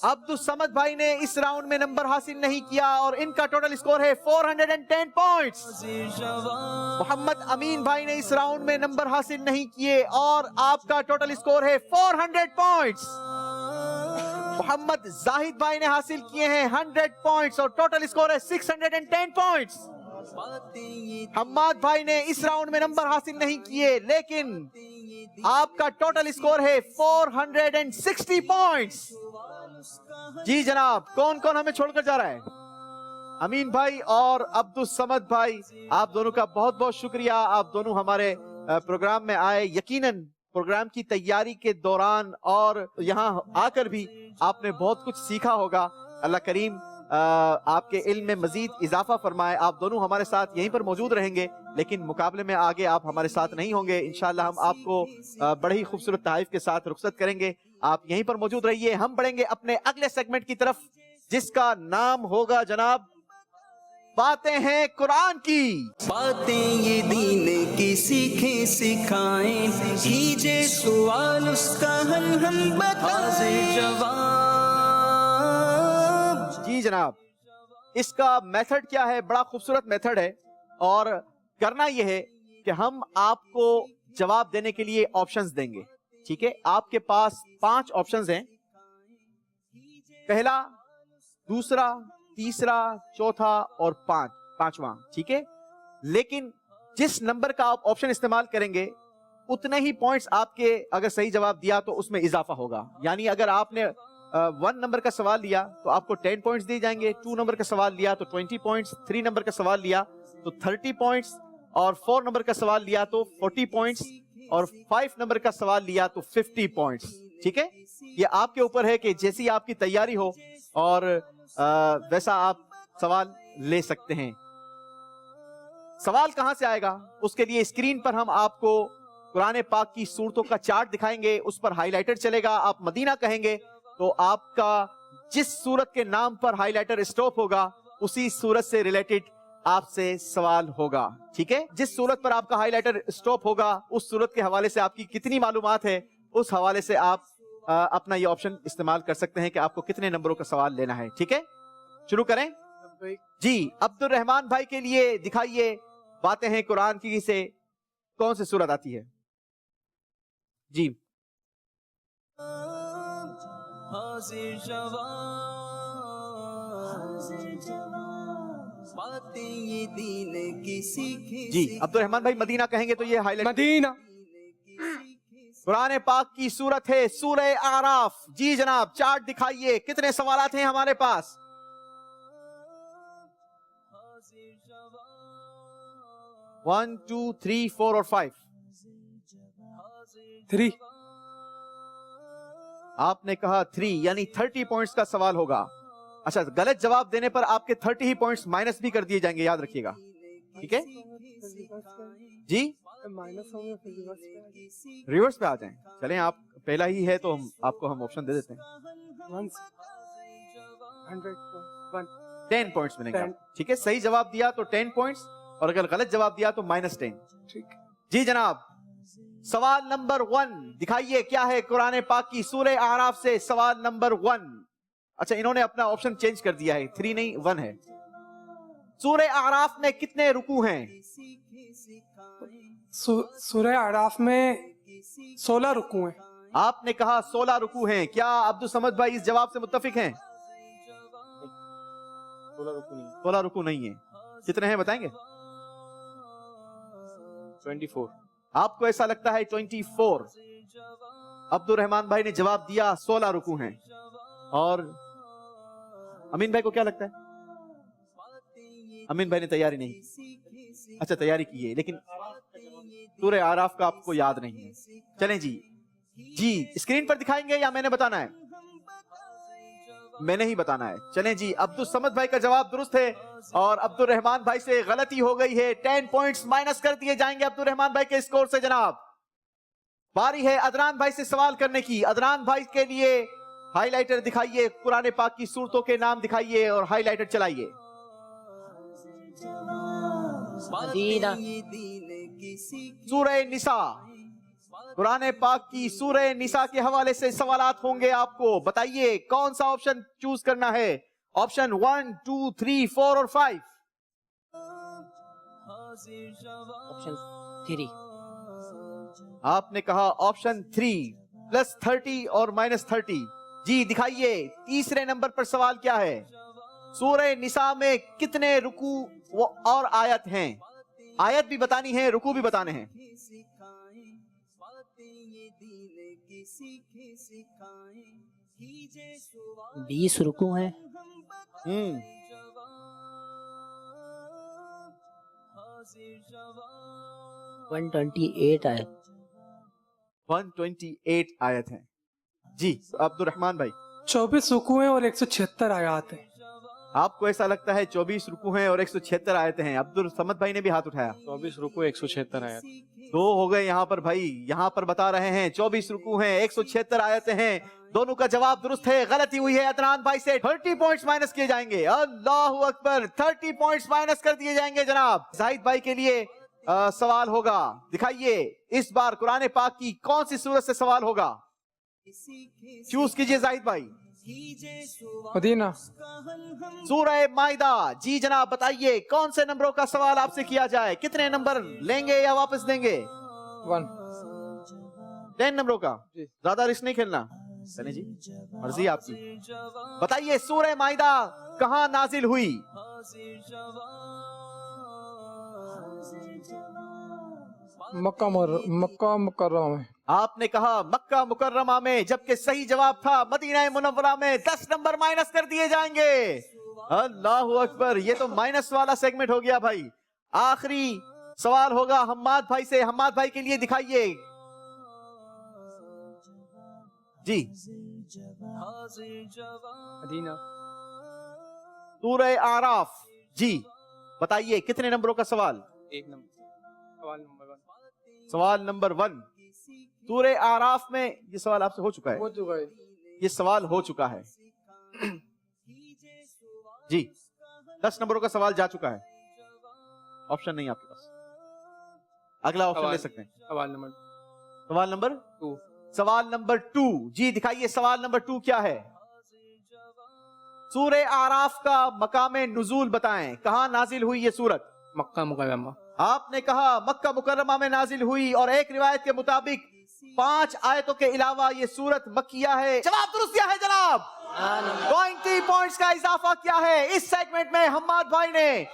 अब्दुल समद भाई ने इस राउंड में नंबर हासिल नहीं किया और इनका टोटल स्कोर है 410 पॉइंट्स। मोहम्मद अमीन भाई ने इस राउंड में नंबर हासिल नहीं किए और आपका टोटल स्कोर है 400 पॉइंट्स। मोहम्मद जाहिद भाई ने हासिल किए हैं 100 पॉइंट्स और टोटल स्कोर है 610 पॉइंट्स। हम्माद भाई ने इस राउंड में नंबर हासिल नहीं किए लेकिन आपका टोटल स्कोर है 460 पॉइंट्स। जी जनाब, कौन कौन हमें छोड़कर जा रहा है? अमीन भाई और अब्दुल समद भाई, आप दोनों का बहुत बहुत शुक्रिया। आप दोनों हमारे प्रोग्राम में आए। यकीनन प्रोग्राम की तैयारी के दौरान और यहाँ आकर भी आपने बहुत कुछ सीखा होगा। अल्लाह करीम आपके इल्म में मजीद इजाफा फरमाए। आप दोनों हमारे साथ यहीं पर मौजूद रहेंगे लेकिन मुकाबले में आगे आप हमारे साथ नहीं होंगे। इंशाल्लाह हम आपको बड़े ही खूबसूरत तहफ़ के साथ रुखसत करेंगे। आप यहीं पर मौजूद रहिए। हम बढ़ेंगे अपने अगले सेगमेंट की तरफ जिसका नाम होगा जनाब बातें हैं कुरान की। बातें ये दीन की सीखें सिखाएं, कीजिए सवाल उसका हल हम बताएं जवाब। जी जनाब, इसका मेथड क्या है? बड़ा खूबसूरत मेथड है और करना यह है कि हम आपको जवाब देने के लिए ऑप्शंस देंगे। ठीक है, आपके पास 5 ऑप्शंस हैं, पहला, दूसरा, तीसरा, चौथा और पांचवा। ठीक है, लेकिन जिस नंबर का आप ऑप्शन इस्तेमाल करेंगे उतने ही पॉइंट्स आपके, अगर सही जवाब दिया तो उसमें इजाफा होगा। यानी अगर आपने 1 नंबर का सवाल लिया तो आपको 10 पॉइंट्स दिए जाएंगे, 2 नंबर का सवाल लिया तो 20 पॉइंट्स, 3 नंबर का सवाल लिया तो 30 पॉइंट्स और 4 नंबर का सवाल लिया तो 40 पॉइंट्स और 5 नंबर का सवाल लिया तो 50 पॉइंट्स। ठीक है, ये आपके ऊपर है कि जैसी आपकी तैयारी हो और वैसा आप सवाल ले सकते हैं। सवाल कहां से आएगा? उसके लिए स्क्रीन पर हम आपको कुरान पाक की सूरतों का चार्ट दिखाएंगे, उस पर हाईलाइटर चलेगा। आप मदीना कहेंगे तो आपका जिस सूरत के नाम पर हाईलाइटर स्टॉप होगा उसी सूरत से रिलेटेड आपसे सवाल होगा। ठीक है, जिस सूरत पर आपका हाईलाइटर स्टॉप होगा उस सूरत के हवाले से आपकी कितनी मालूमात है, उस हवाले से आप अपना ये ऑप्शन इस्तेमाल कर सकते हैं कि आपको कितने नंबरों का सवाल लेना है। ठीक है, शुरू करें जी। अब्दुल रहमान भाई के लिए दिखाइए बातें हैं कुरान की से कौन सी सूरत आती है जी। जी अब्दुल रहमान भाई मदीना कहेंगे तो ये हाईलाइट मदीना। कुरान पाक की सूरत है सूरह आराफ। जी जनाब, चार्ट दिखाइए, कितने सवालात हैं हमारे पास? वन, 2, 3, 4 और 5। 3। आपने कहा 3, यानी 30 पॉइंट्स का सवाल होगा। अच्छा, गलत जवाब देने पर आपके 30 ही पॉइंट्स माइनस भी कर दिए जाएंगे, याद रखिएगा। ठीक है जी, माइनस होंगे रिवर्स पे आ जाएं। चलें, आप पहला ही है तो हम ऑप्शन दे देते हैं। 10 पॉइंट्स मिलेंगे। ठीक है, सही जवाब दिया तो 10 पॉइंट्स और अगर गलत जवाब दिया तो -10। ठीक जी जनाब, सवाल नंबर 1 दिखाइए क्या है कुरान पाक की सूरह आराफ से। सवाल नंबर 1, अच्छा इन्होंने अपना ऑप्शन चेंज कर दिया है, 3 नहीं 1 है। सूरह आराफ में कितने रुकू हैं? सूरह आराफ में 16 रुकू हैं। आपने कहा 16 रुकू हैं। क्या अब्दुल समद भाई इस जवाब से मुत्तफिक हैं? 16 रुकू नहीं है। कितने हैं बताएंगे? 24। आपको ऐसा लगता है 24? अब्दुल रहमान भाई ने जवाब दिया 16 रुकू हैं। और अमीन भाई को क्या लगता है? अमीन भाई ने तैयारी नहीं, अच्छा तैयारी की है लेकिन सूरह आराफ का आपको याद नहीं है। चलें जी, स्क्रीन पर दिखाएंगे या मैंने बताना है? मैंने ही बताना है। चलें जी, अब्दुल समद भाई का जवाब दुरुस्त है और अब्दुल रहमान भाई से गलती हो गई है। 10 पॉइंट्स माइनस कर दिए जाएंगे अब्दुल रहमान भाई के स्कोर से। जनाब, बारी है अदनान भाई से सवाल करने की। अदनान भाई के लिए हाईलाइटर दिखाइए, कुरान पाक की सूरतों के नाम दिखाइए और हाईलाइटर चलाइए। مدینہ. سورہ نسا، قرآن پاک کی سورہ نسا کے حوالے سے سوالات ہوں گے آپ کو. بتائیے کون سا آپشن چوز کرنا ہے؟ آپشن 1 2 3 4 اور 5. آپشن 3. آپ نے کہا آپشن 3 +30 اور -30. جی دکھائیے تیسرے نمبر پر سوال کیا ہے؟ سورہ نساء میں کتنے رکوع اور آیت ہیں؟ آیت بھی بتانی ہے، رکوع بھی بتانے ہیں. 20 رکوع ہیں. 128 آیت. 128 آیت ہیں. جی عبد الرحمن بھائی. 24 رکوع ہیں اور 176 آیات ہیں. آپ کو ایسا لگتا ہے 24 رکوع ہیں اور 176 آیتیں ہیں؟ عبد الصمد بھائی نے بھی ہاتھ اٹھایا. 24 رکوع 176 آیت. 2 ہو گئے یہاں پر بھائی. یہاں پر بتا رہے ہیں 24 رکوع ہیں 176 آیتیں ہیں. دونوں کا جواب درست ہے. غلطی ہوئی ہے عدنان بھائی سے. 30 پوائنٹس مائنس کیے جائیں گے. اللہ اکبر، 30 پوائنٹس مائنس کر دیے جائیں گے جناب. زاہد بھائی کے لیے سوال ہوگا. دکھائیے اس بار قرآن پاک کی کون سی سورت سے سوال ہوگا؟ چوز کیجئے زاہد بھائی. مدینہ. سورہ مائدہ. جی جناب بتائیے کون سے نمبروں کا سوال آپ سے کیا جائے؟ کتنے نمبر لیں گے یا واپس دیں گے؟ 10 نمبروں کا. زیادہ رسک نہیں کھیلنا. چلیں جی مرضی آپ کی. بتائیے سورہ مائدہ کہاں نازل ہوئی؟ مکہ مکرمہ میں. آپ نے کہا مکہ مکرمہ میں، جبکہ صحیح جواب تھا مدینہ منورہ میں. 10 نمبر مائنس کر دیے جائیں گے. اللہ اکبر، یہ تو مائنس والا سیگمنٹ ہو گیا بھائی. آخری سوال ہوگا حماد بھائی سے. حماد بھائی کے لیے دکھائیے. جی مدینہ. سورہ اعراف. جی بتائیے کتنے نمبروں کا سوال؟ 1 نمبر. سوال نمبر 1. سوال نمبر 1. سورہ اعراف میں یہ سوال آپ سے ہو چکا ہے. یہ سوال ہو چکا ہے. جی 10 نمبروں کا سوال جا چکا ہے. آپشن نہیں آپ کے پاس. اگلا آپشن لے سکتے ہیں. سوال نمبر 2. سوال نمبر 2. جی دکھائیے سوال نمبر 2 کیا ہے؟ سورہ اعراف کا مقام نزول بتائیں. کہاں نازل ہوئی یہ سورت؟ مکہ مکرمہ. آپ نے کہا مکہ مکرمہ میں نازل ہوئی، اور ایک روایت کے مطابق 5 آیتوں کے علاوہ یہ سورت مکیہ ہے. جواب درست کیا ہے جناب. 20 پوائنٹس کا اضافہ کیا ہے اس سیگمنٹ میں حماد بھائی نے.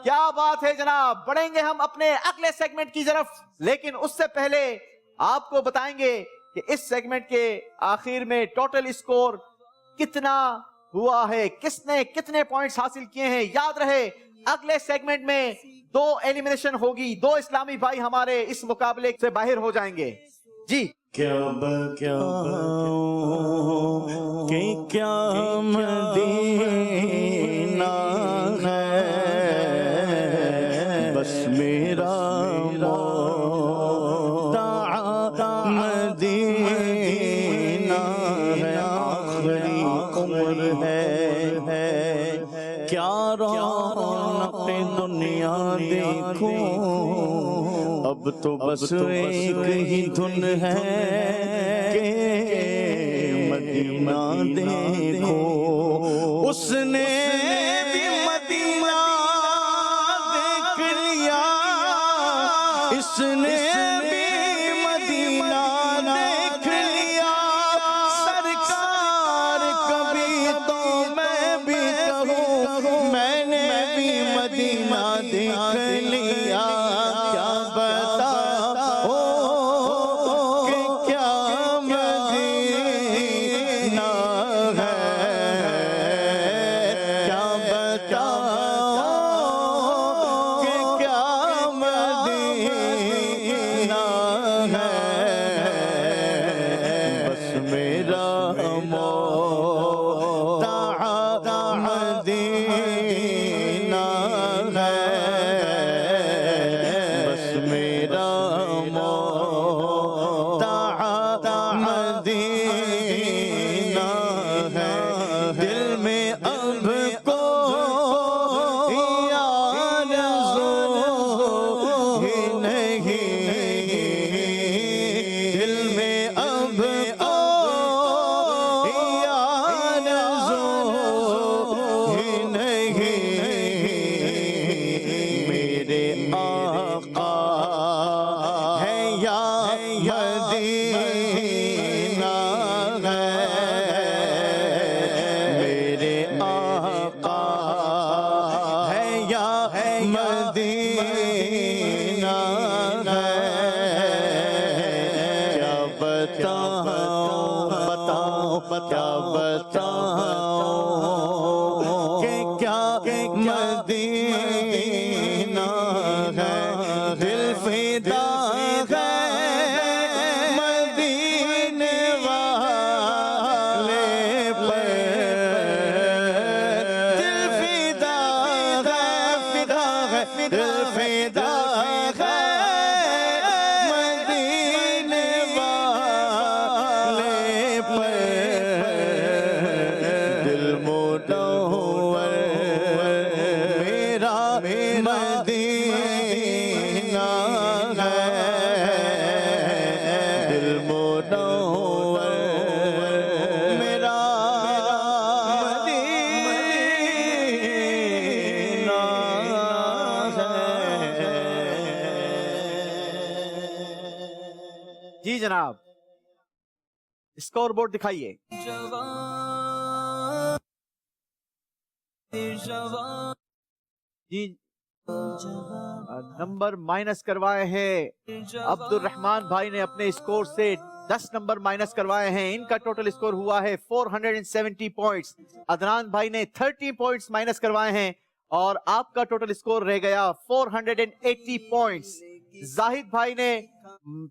کیا بات ہے جناب. بڑھیں گے ہم اپنے اگلے سیگمنٹ کی طرف، لیکن اس سے پہلے آپ کو بتائیں گے کہ اس سیگمنٹ کے آخر میں ٹوٹل اسکور کتنا ہوا ہے، کس نے کتنے پوائنٹس حاصل کیے ہیں. یاد رہے اگلے سیگمنٹ میں 2 ایلیمنیشن ہوگی. 2 اسلامی بھائی ہمارے اس مقابلے سے باہر ہو جائیں گے. جی کیا مدینہ ہے بس میرا مدینہ ہے. آخری عمر ہے کیا رونق دنیا دیکھوں، اب تو بس ایک ہی دھن ہے کہ مدینہ دیکھو. اس نے بھی مدینہ دیکھ لیا، اس نے بھی مدینہ دیکھ لیا. سرکار کبھی تو میں بھی کہوں میں نے بھی مدینہ دیکھ لیا. کیا بتا کہ کیا مدینہ ہے، کیا بتا کہ کیا مدینہ ہے. بس میرا مدعا مدینہ ہے، بس میرا مدعا مدینہ ہے. دل میں اب کو آرزو کہ مدینہ ہے دل فدا ہے مدینے والے پر دل فدا ہے دل فدا ہے مدینے والے پر دل منور میرا مدینہ ہے دل منور میرا مدینہ ہے. جی جناب اسکور بورڈ دکھائیے. جی نمبر مائنس کروائے ہیں عبد الرحمان بھائی نے اپنے اسکور سے 10 نمبر مائنس کروائے ہیں. ان کا ٹوٹل اسکور ہوا ہے 470 پوائنٹس. عدنان بھائی نے 30 پوائنٹس مائنس کروائے ہیں اور آپ کا ٹوٹل اسکور رہ گیا 480 پوائنٹس. زاہد بھائی نے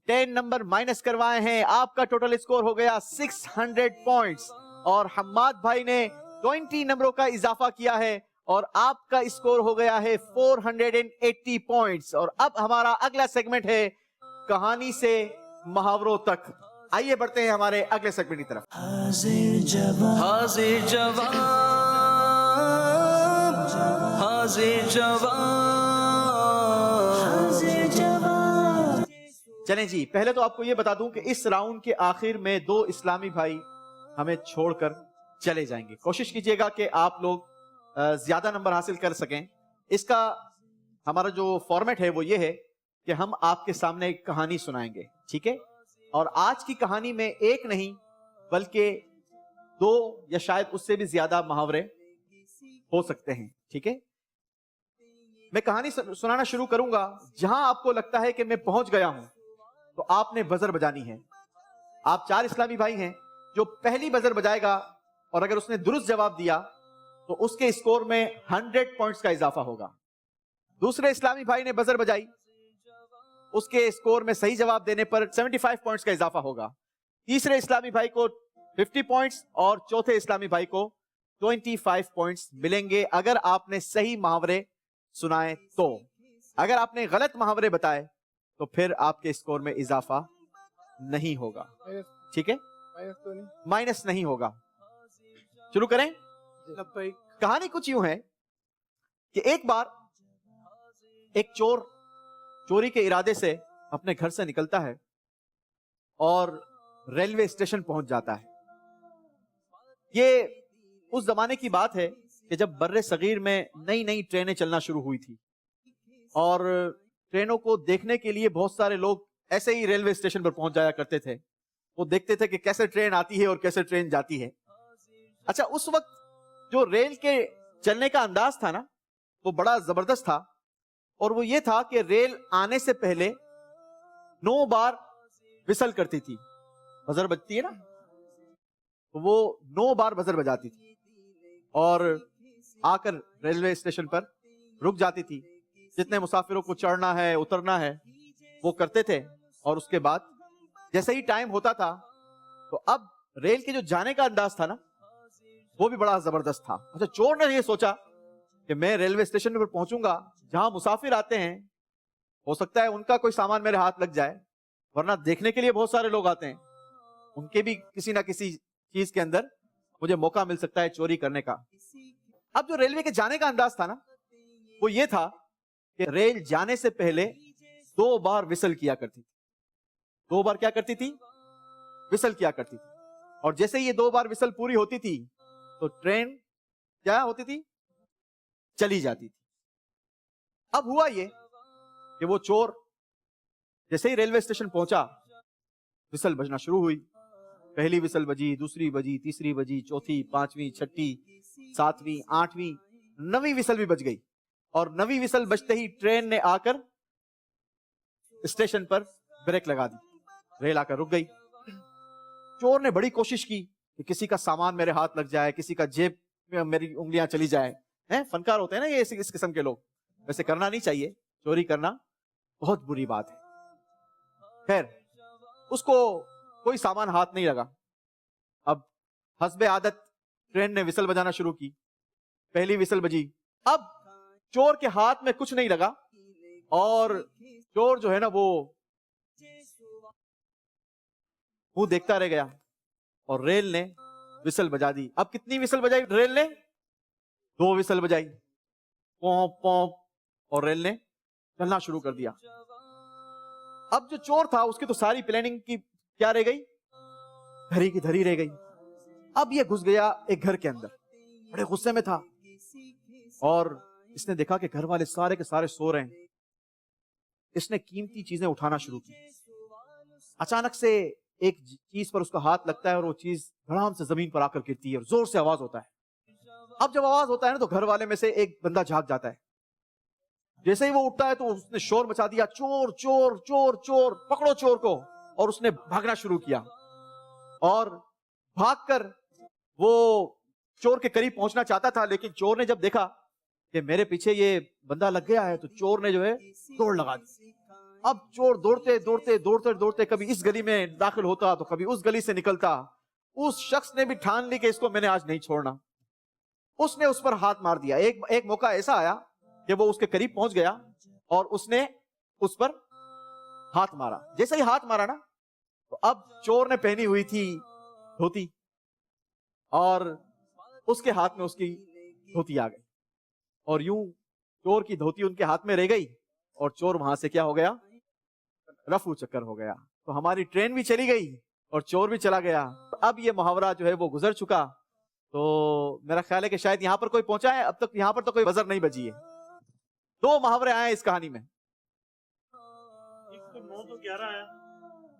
10 نمبر مائنس کروائے ہیں. آپ کا ٹوٹل اسکور ہو گیا 600 پوائنٹس. اور حماد بھائی نے 20 نمبروں کا اضافہ کیا ہے اور آپ کا اسکور ہو گیا ہے 480 پوائنٹس. اور اب ہمارا اگلا سیگمنٹ ہے کہانی سے محاوروں تک. آئیے بڑھتے ہیں ہمارے اگلے سیگمنٹ کی طرف. حاضر جواب حاضر جواب حاضر جواب. چلیں جی پہلے تو آپ کو یہ بتا دوں کہ اس راؤنڈ کے آخر میں 2 اسلامی بھائی ہمیں چھوڑ کر چلے جائیں گے. کوشش کیجئے گا کہ آپ لوگ زیادہ نمبر حاصل کر سکیں. اس کا ہمارا جو فارمیٹ ہے وہ یہ ہے کہ ہم آپ کے سامنے ایک کہانی سنائیں گے, ٹھیک ہے؟ اور آج کی کہانی میں ایک نہیں بلکہ 2 یا شاید اس سے بھی زیادہ محاورے ہو سکتے ہیں, ٹھیک ہے؟ میں کہانی سنانا شروع کروں گا. جہاں آپ کو لگتا ہے کہ میں پہنچ گیا ہوں تو آپ نے بزر بجانی ہے. آپ 4 اسلامی بھائی ہیں. جو پہلی بزر بجائے گا اور اگر اس نے درست جواب دیا تو اس کے اسکور میں 100 پوائنٹس کا اضافہ ہوگا. دوسرے اسلامی بھائی نے بزر بجائی, اس کے اسکور میں صحیح جواب دینے پر 75 پوائنٹس کا اضافہ ہوگا. تیسرے اسلامی بھائی کو 50 پوائنٹس اور چوتھے اسلامی بھائی کو 25 پوائنٹس ملیں گے اگر آپ نے صحیح محاورے سنائے تو. اگر آپ نے غلط محاورے بتائے تو پھر آپ کے اسکور میں اضافہ نہیں ہوگا, ٹھیک ہے؟ مائنس نہیں ہوگا. شروع کریں. کہانی کچھ یوں ہے کہ ایک بار ایک چور چوری کے ارادے سے اپنے گھر سے نکلتا ہے اور ریلوے اسٹیشن پہنچ جاتا ہے. یہ اس زمانے کی بات ہے کہ جب بر صغیر میں نئی نئی ٹرینیں چلنا شروع ہوئی تھی اور ٹرینوں کو دیکھنے کے لیے بہت سارے لوگ ایسے ہی ریلوے اسٹیشن پر پہنچ جایا کرتے تھے. وہ دیکھتے تھے کہ کیسے ٹرین آتی ہے اور کیسے ٹرین جاتی ہے. اچھا, اس وقت جو ریل کے چلنے کا انداز تھا نا وہ بڑا زبردست تھا, اور وہ یہ تھا کہ ریل آنے سے پہلے 9 بار وسل کرتی تھی. بزر بجتی ہے نا, تو وہ 9 بار بزر بجاتی تھی اور آ کر ریلوے اسٹیشن پر رک جاتی تھی. جتنے مسافروں کو چڑھنا ہے اترنا ہے وہ کرتے تھے, اور اس کے بعد جیسے ہی ٹائم ہوتا تھا تو اب ریل کے جو جانے کا انداز تھا نا وہ بھی بڑا زبردست تھا. اچھا, چور نے یہ سوچا کہ میں ریلوے اسٹیشن پر پہنچوں گا جہاں مسافر آتے ہیں, ہو سکتا ہے ان کا کوئی سامان میرے ہاتھ لگ جائے, ورنہ دیکھنے کے لیے بہت سارے لوگ آتے ہیں, ان کے بھی کسی نہ کسی چیز کے اندر مجھے موقع مل سکتا ہے چوری کرنے کا. اب جو ریلوے کے جانے کا انداز تھا نا وہ یہ تھا کہ ریل جانے سے پہلے 2 بار وسل کیا کرتی تھی. 2 بار کیا کرتی تھی؟ وسل کیا کرتی تھی. اور جیسے یہ 2 بار وسل پوری ہوتی تھی تو ٹرین کیا ہوتی تھی؟ چلی جاتی تھی. اب ہوا یہ کہ وہ چور جیسے ہی ریلوے اسٹیشن پہنچا وسل بجنا شروع ہوئی. پہلی وسل بجی, دوسری بجی, تیسری بجی, چوتھی, 5ویں, 6ٹھی, 7ویں, 8ویں, 9ویں وسل بھی بج گئی. اور 9ویں وسل بجتے ہی ٹرین نے آ کر اسٹیشن پر بریک لگا دی. ریل آ کر رک گئی. چور نے بڑی کوشش کی کہ کسی کا سامان میرے ہاتھ لگ جائے, کسی کا جیب میں میری انگلیاں چلی جائے, ہیں فنکار ہوتے ہیں نا یہ اس قسم کے لوگ. ویسے کرنا نہیں چاہیے, چوری کرنا بہت بری بات ہے. خیر, اس کو کوئی سامان ہاتھ نہیں لگا. اب حسب عادت ٹرین نے وسل بجانا شروع کی. پہلی وسل بجی. اب چور کے ہاتھ میں کچھ نہیں لگا اور چور جو ہے نا وہ دیکھتا رہ گیا اور ریل نے وسل بجا دی. اب کتنی وسل بجائی ریل نے؟ 2 وسل بجائی. پوپ پوپ, اور ریل نے چلنا شروع کر دیا. اب جو چور تھا اس کی تو ساری پلاننگ کی کیا رہ گئی؟ دھری کی دھری رہ گئی. اب یہ گھس گیا ایک گھر کے اندر, بڑے غصے میں تھا اور اس نے دیکھا کہ گھر والے سارے کے سارے سو رہے ہیں. اس نے قیمتی چیزیں اٹھانا شروع کی. اچانک سے ایک چیز پر اس کا ہاتھ لگتا ہے اور وہ چیز دھڑام سے زمین پر آ کر گرتی ہے اور زور سے آواز ہوتا ہے. اب جب آواز ہوتا ہے نا تو گھر والے میں سے ایک بندہ جھاگ جاتا ہے. جیسے ہی وہ اٹھتا ہے تو اس نے شور مچا دیا, چور چور چور چور, پکڑو چور کو. اور اس نے بھاگنا شروع کیا اور بھاگ کر وہ چور کے قریب پہنچنا چاہتا تھا, لیکن چور نے جب دیکھا کہ میرے پیچھے یہ بندہ لگ گیا ہے تو چور نے جو ہے دوڑ لگا دی. اب چور دوڑتے دوڑتے دوڑتے دوڑتے کبھی اس گلی میں داخل ہوتا تو کبھی اس گلی سے نکلتا. اس شخص نے بھی ٹھان لی کہ اس کو میں نے آج نہیں چھوڑنا. اس نے اس پر ہاتھ مار دیا. ایک موقع ایسا آیا کہ وہ اس کے قریب پہنچ گیا اور اس نے اس پر ہاتھ مارا. جیسے ہی ہاتھ مارا نا تو اب چور نے پہنی ہوئی تھی دھوتی اور اس کے ہاتھ میں اس کی دھوتی آ گئی اور یوں چور کی دھوتی ان کے ہاتھ میں رہ گئی اور چور وہاں سے کیا ہو گیا؟ رفو چکر ہو گیا. تو ہماری ٹرین بھی چلی گئی اور چور بھی چلا گیا. اب یہ محاورہ جو ہے وہ گزر چکا. تو میرا خیال ہے کہ شاید یہاں پر کوئی پہنچا ہے. اب تک یہاں پر تو کوئی وزر نہیں بجی ہے. 2 محاورے آئے اس کہانی میں. ایک تو 9 2 11 آیا.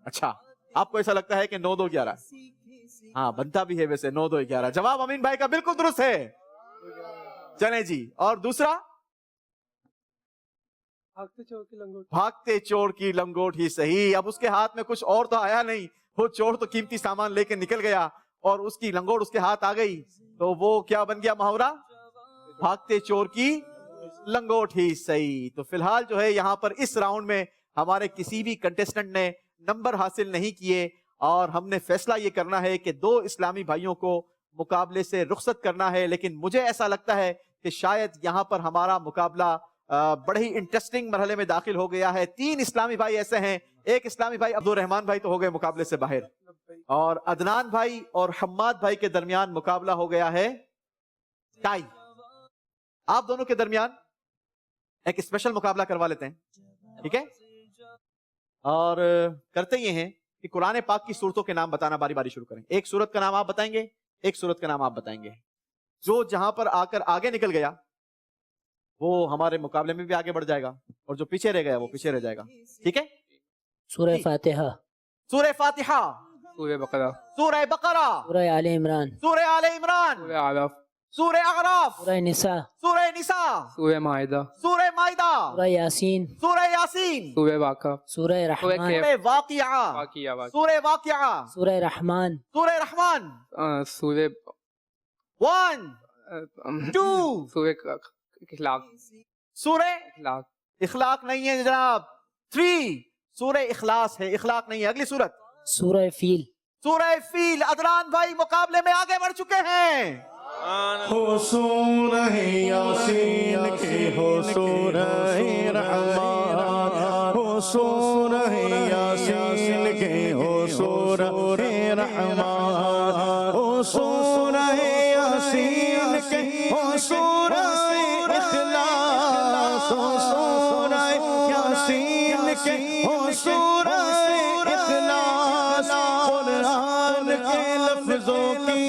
اچھا, آپ کو ایسا لگتا ہے کہ 9 2 11؟ ہاں, بنتا بھی ہے ویسے 9 2 11. جواب امین بھائی کا بالکل درست ہے. چلیں جی, اور دوسرا؟ بھاگتے چور کی لنگوٹ ہی صحیح. اب اس کے ہاتھ میں کچھ اور تو آیا نہیں, وہ چور تو قیمتی سامان لے کے نکل گیا اور اس کی لنگوٹ اس کے ہاتھ آ گئی. تو وہ کیا بن گیا محاورہ؟ بھاگتے چور کی لنگوٹ ہی صحیح. تو فی الحال جو ہے یہاں پر اس راؤنڈ میں ہمارے کسی بھی کنٹیسٹنٹ نے نمبر حاصل نہیں کیے اور ہم نے فیصلہ یہ کرنا ہے کہ 2 اسلامی بھائیوں کو مقابلے سے رخصت کرنا ہے. لیکن مجھے ایسا لگتا ہے کہ شاید یہاں پر ہمارا مقابلہ بڑے ہی انٹرسٹنگ مرحلے میں داخل ہو گیا ہے. 3 اسلامی بھائی ایسے ہیں. ایک اسلامی بھائی عبدالرحمان بھائی تو ہو گئے مقابلے سے باہر اور عدنان بھائی اور حماد بھائی کے درمیان مقابلہ ہو گیا ہے ٹائی. آپ دونوں کے درمیان ایک اسپیشل مقابلہ کروا لیتے ہیں, ٹھیک ہے؟ اور کرتے یہ ہیں کہ قرآن پاک کی سورتوں کے نام بتانا باری باری شروع کریں. ایک سورت کا نام آپ بتائیں گے, ایک سورت کا نام آپ بتائیں گے. جو جہاں پر آ کر آگے نکل گیا وہ ہمارے مقابلے میں بھی آگے بڑھ جائے گا اور جو پیچھے رہ گیا وہ پیچھے رہ جائے گا, ٹھیک ہے؟ سورہ فاتحہ, سورہ فاتحہ, سورہ بقرہ, سورہ بقرہ, سورہ آل عمران, سورہ آل عمران, سورہ اعراف, سورہ اعراف, سورہ نساء, سورہ نساء, سورہ مائدہ, سورہ مائدہ, سورہ یاسین, سورہ یاسین, سورہ واقعہ, سورہ رحمان, سورہ واقعہ, سورہ واقعہ, سورہ رحمان, سورہ رحمان, سورہ 1 2, سورہ اخلاق, سورہ اخلاق, اخلاق نہیں ہے جناب, 3 سورہ اخلاص ہے, اخلاق نہیں ہے. اگلی سورت سورہ فیل, سورہ فیل. عدنان بھائی مقابلے میں آگے بڑھ چکے ہیں. ہو سورہ یاسین کے, ہو سورہ رحمان, ہو سورہ یاسین کے, ہو سورہ رحمان, ہو سورہ یاسین کے, ہو سورہ اخلاص, ہو سورہ یاسین کے, ہو سورہ اخلاص. قرآن کے لفظوں کی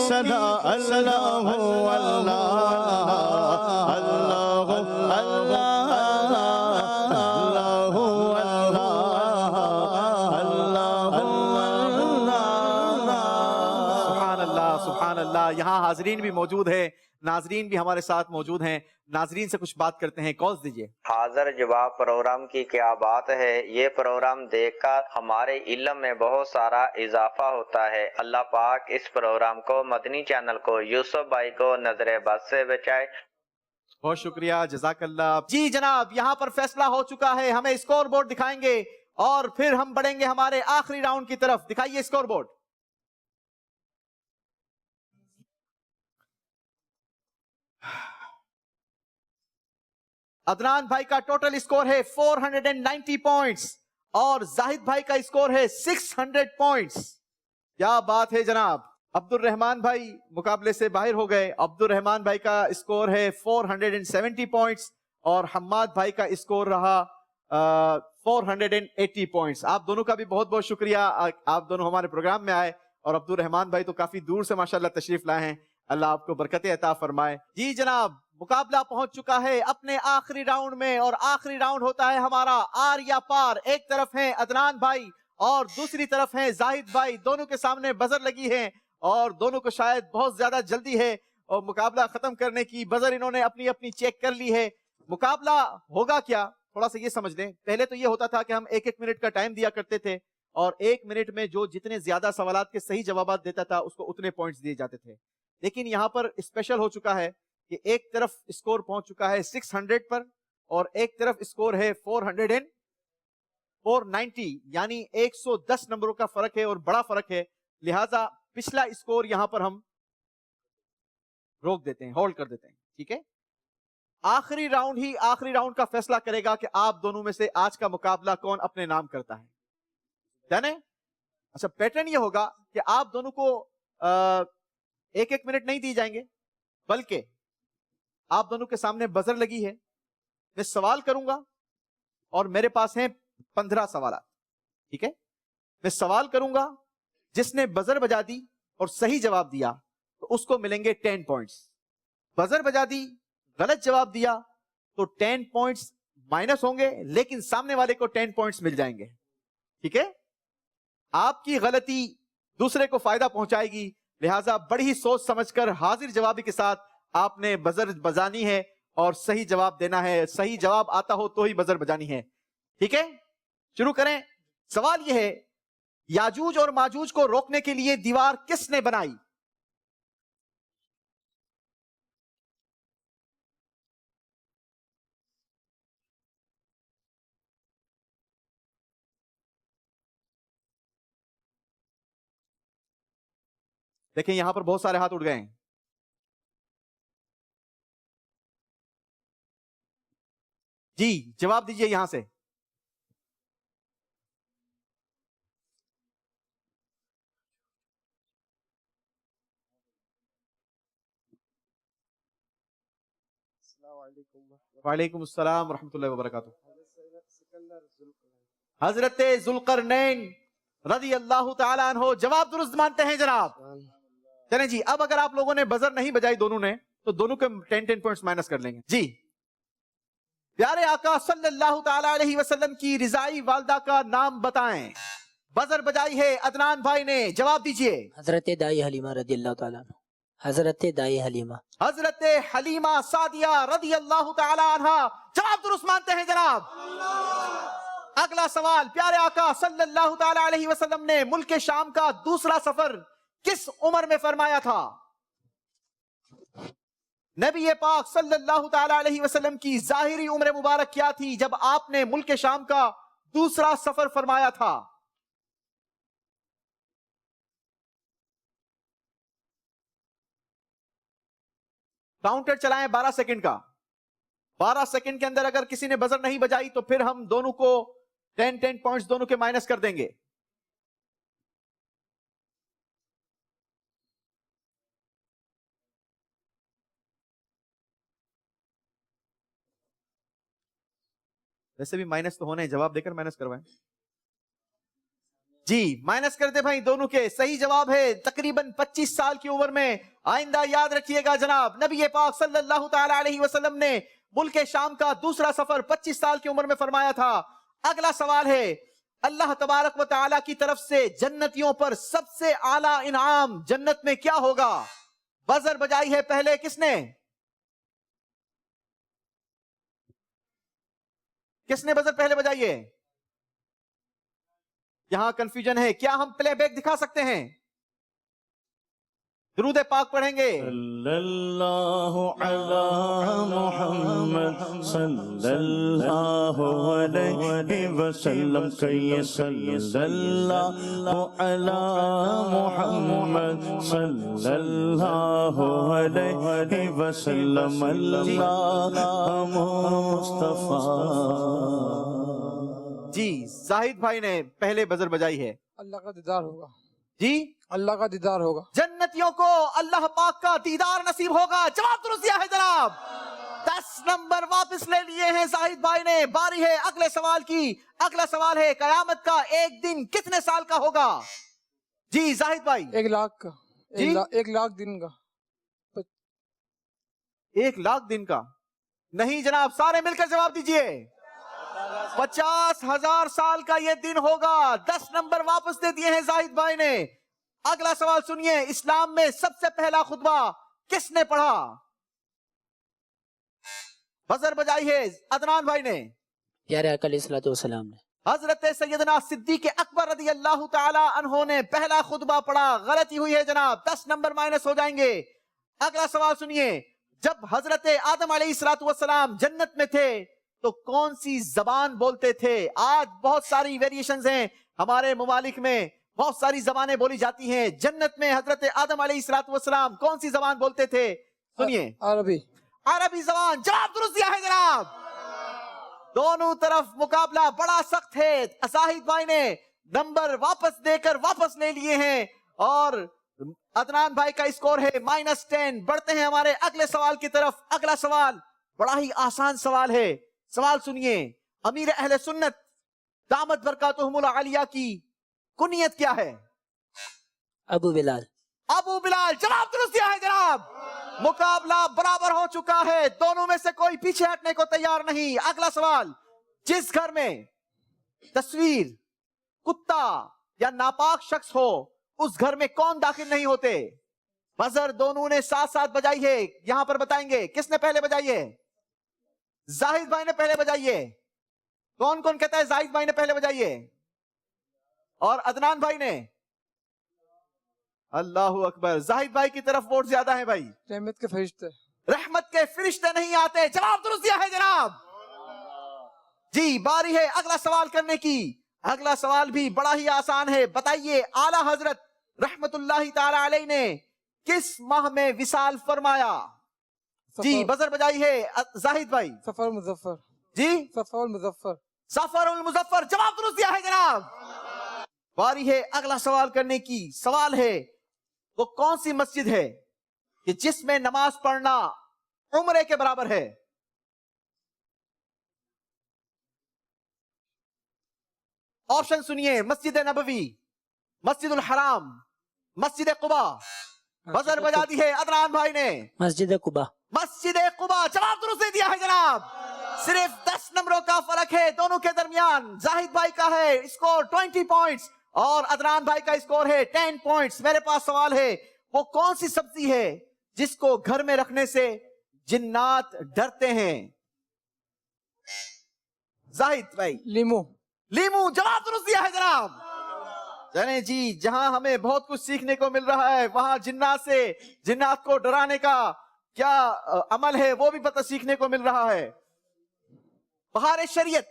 صدا اللہ اللہ اللہ اللہ سبحان اللہ, سبحان اللہ. یہاں حاضرین بھی موجود ہیں, ناظرین بھی ہمارے ساتھ موجود ہیں. ناظرین سے کچھ بات کرتے ہیں. کالز دیجئے. حاضر جواب پروگرام کی کیا بات ہے. یہ پروگرام دیکھ کر ہمارے علم میں بہت سارا اضافہ ہوتا ہے. اللہ پاک اس پروگرام کو, مدنی چینل کو, یوسف بھائی کو نظر بد سے بچائے. बहुत शुक्रिया, जज़ाकल्लाह। जी जनाब, यहाँ पर फैसला हो चुका है, हमें स्कोर बोर्ड दिखाएंगे और फिर हम बढ़ेंगे हमारे आखिरी राउंड की तरफ। दिखाइए स्कोर बोर्ड। अदनान भाई का टोटल स्कोर है 490 पॉइंट्स और जाहिद भाई का स्कोर है 600 पॉइंट्स। क्या बात है जनाब। अब्दुल रहमान भाई मुकाबले से बाहर हो गए। अब्दुल रहमान भाई का स्कोर है 470 पॉइंट्स और हम्माद भाई का स्कोर रहा 480 पॉइंट्स। आप दोनों का भी बहुत बहुत शुक्रिया, आप दोनों हमारे प्रोग्राम में आए और अब्दुल रहमान भाई तो काफी दूर से माशाल्लाह तशरीफ लाए हैं। अल्लाह आपको बरकतें अता फरमाए। जी जनाब, मुकाबला पहुंच चुका है अपने आखिरी राउंड में और आखिरी राउंड होता है हमारा आर या पार। एक तरफ है अदनान भाई और दूसरी तरफ है जाहिद भाई। दोनों के सामने बजर लगी है और दोनों को शायद बहुत ज्यादा जल्दी है और मुकाबला खत्म करने की। बजर इन्होंने अपनी अपनी चेक कर ली है। मुकाबला होगा क्या, थोड़ा सा ये समझ लें। पहले तो ये होता था कि हम 1-1 मिनट का टाइम दिया करते थे और 1 मिनट में जो जितने ज्यादा सवालात के सही जवाब देता था उसको उतने पॉइंट्स दिए जाते थे। लेकिन यहाँ पर स्पेशल हो चुका है कि एक तरफ स्कोर पहुंच चुका है 600 पर और एक तरफ स्कोर है 490, यानी 110 नंबरों का फर्क है और बड़ा फर्क है। लिहाजा पिछला स्कोर यहां पर हम रोक देते हैं, होल्ड कर देते हैं, ठीक है। आखिरी राउंड ही आखिरी राउंड का फैसला करेगा कि आप दोनों में से आज का मुकाबला कौन अपने नाम करता है। जाने अच्छा, पैटर्न ये होगा कि आप दोनों को 1-1 मिनट नहीं दिए जाएंगे, बल्कि आप दोनों के सामने बजर लगी है। मैं सवाल करूंगा और मेरे पास हैं 15 सवाल, ठीक है। मैं सवाल करूंगा, जिसने बजर बजा दी और सही जवाब दिया तो उसको मिलेंगे 10 पॉइंट्स। बजर बजा दी, गलत जवाब दिया तो 10 पॉइंट्स माइनस होंगे, लेकिन सामने वाले को 10 पॉइंट्स मिल जाएंगे, ठीक है। आपकी गलती दूसरे को फायदा पहुंचाएगी, लिहाजा बड़ी ही सोच समझकर हाजिर जवाबी के साथ आपने बजर बजानी है और सही जवाब देना है। सही जवाब आता हो तो ही बजर बजानी है, ठीक है। शुरू करें। सवाल यह है, याजूज और माजूज को रोकने के लिए दीवार किसने बनाई? देखें यहां पर बहुत सारे हाथ उठ गए हैं। जी जवाब दीजिए यहां से। वालेकुम अस्सलाम रहमतुल्लाहि व बरकातुहू। हजरत जुल्करनैन रज़ी अल्लाह ताला अन्हो जवाब दुरुस्त मानते हैं जनाब। चलें जी, अब अगर आप लोगों ने बजर नहीं बजाई दोनों ने तो दोनों के 10 पॉइंट्स माइनस कर लेंगे। जी, प्यारे आका सल्लल्लाहु ताला अलैहि वसल्लम की रिजाई वालदा का नाम बताएं। बजर बजाई है अदनान भाई ने, जवाब दीजिए। हजरत दाई हलीमा रदियल्लाहु ताला अन्हा। हजरत दाई हलीमा। हजरत हलीमा सादिया रदी अल्लाह ताला अन्हा जवाब दुरुस्त मानते हैं जनाब। अगला सवाल, प्यारे आका सल्लल्लाहु ताला अलैहि वसल्लम ने मुल्क शाम का दूसरा सफर किस उम्र में फरमाया था? नबी पाक सल्लल्लाहु ताला अलैहि वसल्लम की जाहिरी उम्र मुबारक क्या थी जब आपने मुल्क शाम का दूसरा सफर फरमाया था? काउंटर चलाएं 12 सेकंड का। 12 सेकंड के अंदर अगर किसी ने बजर नहीं बजाई तो फिर हम दोनों को 10 पॉइंट्स दोनों के माइनस कर देंगे। वैसे भी माइनस तो होने हैं, जवाब देकर माइनस करवाएं। जी माइनस कर दे भाई दोनों के। सही जवाब है तकरीबन 25 साल की उम्र में। आइंदा याद रखिएगा जनाब, नबी पाक सल्लल्लाहु ताला अलैहि वसल्लम ने मुल्क शाम का दूसरा सफर 25 साल की उम्र में फरमाया था। अगला सवाल है, अल्लाह तबारक व तआला की तरफ से जन्नतियों पर सबसे आला इनाम जन्नत में क्या होगा? बजर बजाई है पहले किसने? किसने बजर पहले बजाई है? यहां कंफ्यूजन है, क्या हम प्लेबैक दिखा सकते हैं? दुरूद पाक पढ़ेंगे। सल्लल्लाहु अला मुहम्मद सल्लल्लाहु अलैहि वसल्लम कहिए सल्लल्लाहु अला मुहम्मद सल्लल्लाहु अलैहि वसल्लम अल्लाह मुस्तफा। जी जाहिद भाई ने पहले बजर बजाई है। अल्लाह का दीदार होगा जी, अल्लाह का दीदार होगा। जन्नतियों को अल्लाह पाक का दीदार नसीब होगा। जवाब दुरुस्त दिया है जनाब। 10 नंबर वापस ले लिए हैं जाहिद भाई ने। बारी है अगले सवाल की। अगला सवाल है कयामत का एक दिन कितने साल का होगा? जी जाहिद भाई। 1 लाख का। जी? 1 लाख दिन का। 1 लाख दिन का नहीं जनाब, सारे मिलकर जवाब दीजिए। 50,000 साल का ये दिन होगा। 10 नंबर वापस दे दिए हैं जाहिद भाई ने। अगला सवाल सुनिए, इस्लाम में सबसे पहला खुतबा किसने पढ़ा? बजर बजाई है अदनान भाई ने। प्यारे आका अलैहिस्सलातु वस्सलाम ने। हजरत सैयदना सिद्दीक अकबर रज़ी अल्लाह ताला अन्हो ने पहला खुतबा पढ़ा। गलती हुई है जनाब, 10 नंबर माइनस हो जाएंगे। अगला सवाल सुनिए, जब हजरत आदम अलैहिस्सलातु वस्सलाम जन्नत में थे तो कौन सी जबान बोलते थे? आज बहुत सारी वेरिएशंस हैं, हमारे ममालिक में बहुत सारी जबानें बोली जाती हैं। जन्नत में हजरत आदम अलैहिस्सलातु वस्सलाम कौन सी जबान बोलते थे? सुनिए। अरबी। अरबी जबान। जवाब दुरुस्त दिया है जनाब। दोनों तरफ मुकाबला बड़ा सख्त है। जाहिद भाई ने नंबर वापस देकर वापस ले लिए हैं और अदनान भाई का स्कोर है -10। बढ़ते हैं हमारे अगले सवाल की तरफ। अगला सवाल बड़ा ही आसान सवाल है। सवाल सुनिए, अमीर अहले सुन्नत दामत बरकातुहुमुल आलिया की कुनियत क्या है? अबू बिलाल। अबू बिलाल। जवाब दुरुस्त दिया है जनाब। मुकाबला बराबर हो चुका है, दोनों में से कोई पीछे हटने को तैयार नहीं। अगला सवाल, जिस घर में तस्वीर, कुत्ता या नापाक शख्स हो उस घर में कौन दाखिल नहीं होते? बजर दोनों ने साथ साथ बजाई है, यहां पर बताएंगे किसने पहले बजाई है। जाहिद भाई ने पहले बजाई है। कौन कौन कहता है जाहिद भाई ने पहले बजाई है? और अदनान भाई ने। अल्लाहु अकबर, जाहिद भाई की तरफ वोट ज्यादा है भाई। रहमत के फरिश्ते। रहमत के फरिश्ते नहीं आते। जवाब दुरुस्त दिया है जनाब। जी बारी है अगला सवाल करने की। अगला सवाल भी बड़ा ही आसान है। बताइए, आला हजरत रहमतुल्लाहि ताला अलैहि ने किस माह में विसाल फरमाया? जी बजर बजाई है जाहिद भाई। सफर मुजफ्फर। जी सफर मुजफ्फर। सफरुल मुजफ्फर। जवाब दुरुस्त दिया है जनाब। बारी है अगला सवाल करने की। सवाल है, वो कौन सी मस्जिद है कि जिसमें नमाज पढ़ना उम्रे के बराबर है? ऑप्शन सुनिए, मस्जिद नबवी, मस्जिदुल हराम, मस्जिद कुबा। बजर बजा दी है अदनान भाई ने। मस्जिद कुबा। मस्जिद कुबा। जवाब दुरुस्त दे दिया है जनाब। सिर्फ 10 नंबरों का फर्क है दोनों के दरमियान। जाहिद भाई का है स्कोर 20 पॉइंट्स और अदनान भाई का स्कोर है 10 पॉइंट्स। मेरे पास सवाल है, वो कौन सी सब्जी है जिसको घर में रखने से जिन्नात डरते हैं? जाहिद भाई। लीमू। लीमू। जवाब दुरुस्त दिया है जनाब। जाने जी, जहां हमें बहुत कुछ सीखने को मिल रहा है वहां जिन्नात को डराने का क्या अमल है वो भी पता सीखने को मिल रहा है। बहार शरीयत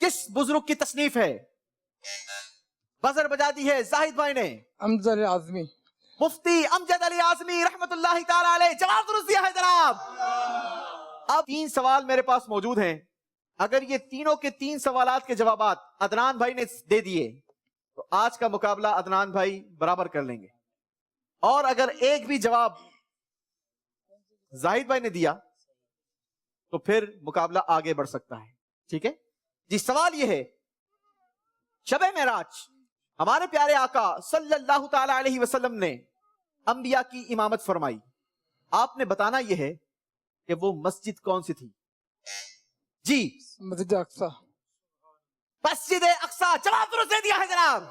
किस बुजुर्ग की तसनीफ है? बजर बजा दी है जाहिद भाई ने। अमजद अली आजमी। मुफ्ती अमजद अली आजमी रहमतुल्लाहि ताला अलैह। जवाब दुरुस्त दिया है जनाब। अब 3 सवाल मेरे पास मौजूद हैं। अगर ये तीनों के 3 सवालात के जवाबात अदनान भाई ने दे दिए तो आज का मुकाबला अदनान भाई बराबर कर लेंगे, और अगर एक भी जवाब जाहिद भाई ने दिया तो फिर मुकाबला आगे बढ़ सकता है। ठीक है जी। सवाल यह है, शब मेराज हमारे प्यारे आका सल्लल्लाहु ताला अलैहि वसल्लम ने अंबिया की इमामत फरमाई। आपने बताना यह है कि वो मस्जिद कौन सी थी? जी मस्जिद अक्सा। मस्जिद अक्सा। जवाब दुरुस्त दे दिया है जनाब।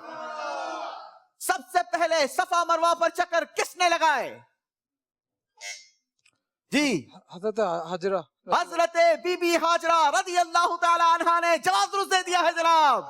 सबसे पहले सफा मरवा पर चक्कर किसने लगाए? जी हजरत हाजरा। हजरत बीबी हाजरा रज़ी अल्लाह ताला अन्हा ने। जवाब दुरुस्त दे दिया है जनाब।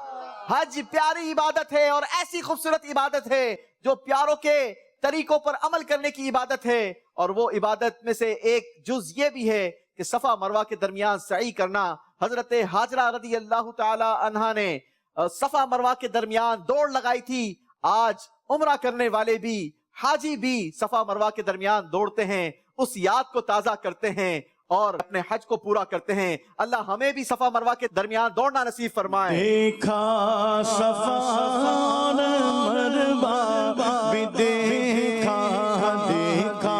हज प्यारी इबादत है और ऐसी खूबसूरत इबादत है जो प्यारों के طریقوں پر عمل کرنے کی عبادت ہے، اور وہ عبادت میں سے ایک جز یہ بھی ہے کہ صفا مروہ کے درمیان سعی کرنا۔ حضرت حاجرہ رضی اللہ تعالی عنہا نے صفا مروہ کے درمیان دوڑ لگائی تھی۔ آج عمرہ کرنے والے بھی، حاجی بھی صفا مروہ کے درمیان دوڑتے ہیں، اس یاد کو تازہ کرتے ہیں اور اپنے حج کو پورا کرتے ہیں۔ اللہ ہمیں بھی صفا مروہ کے درمیان دوڑنا نصیب فرمائے۔ دیکھا صفا مروہ بھی دیکھا، دیکھا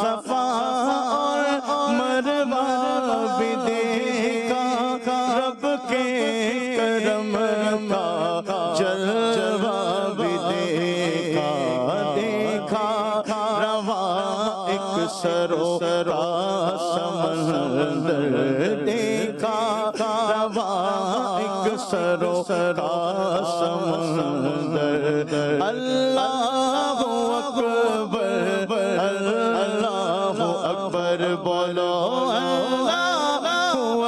صفا مروہ بھی دیکھا، رب کے کرم کا جلوہ بھی دیکھا، دیکھا رواں ایک سرو سمندر، دیکھا رواں ایک سرو سمندر۔ اللہ اکبر، اللہ اکبر، بولو اللہ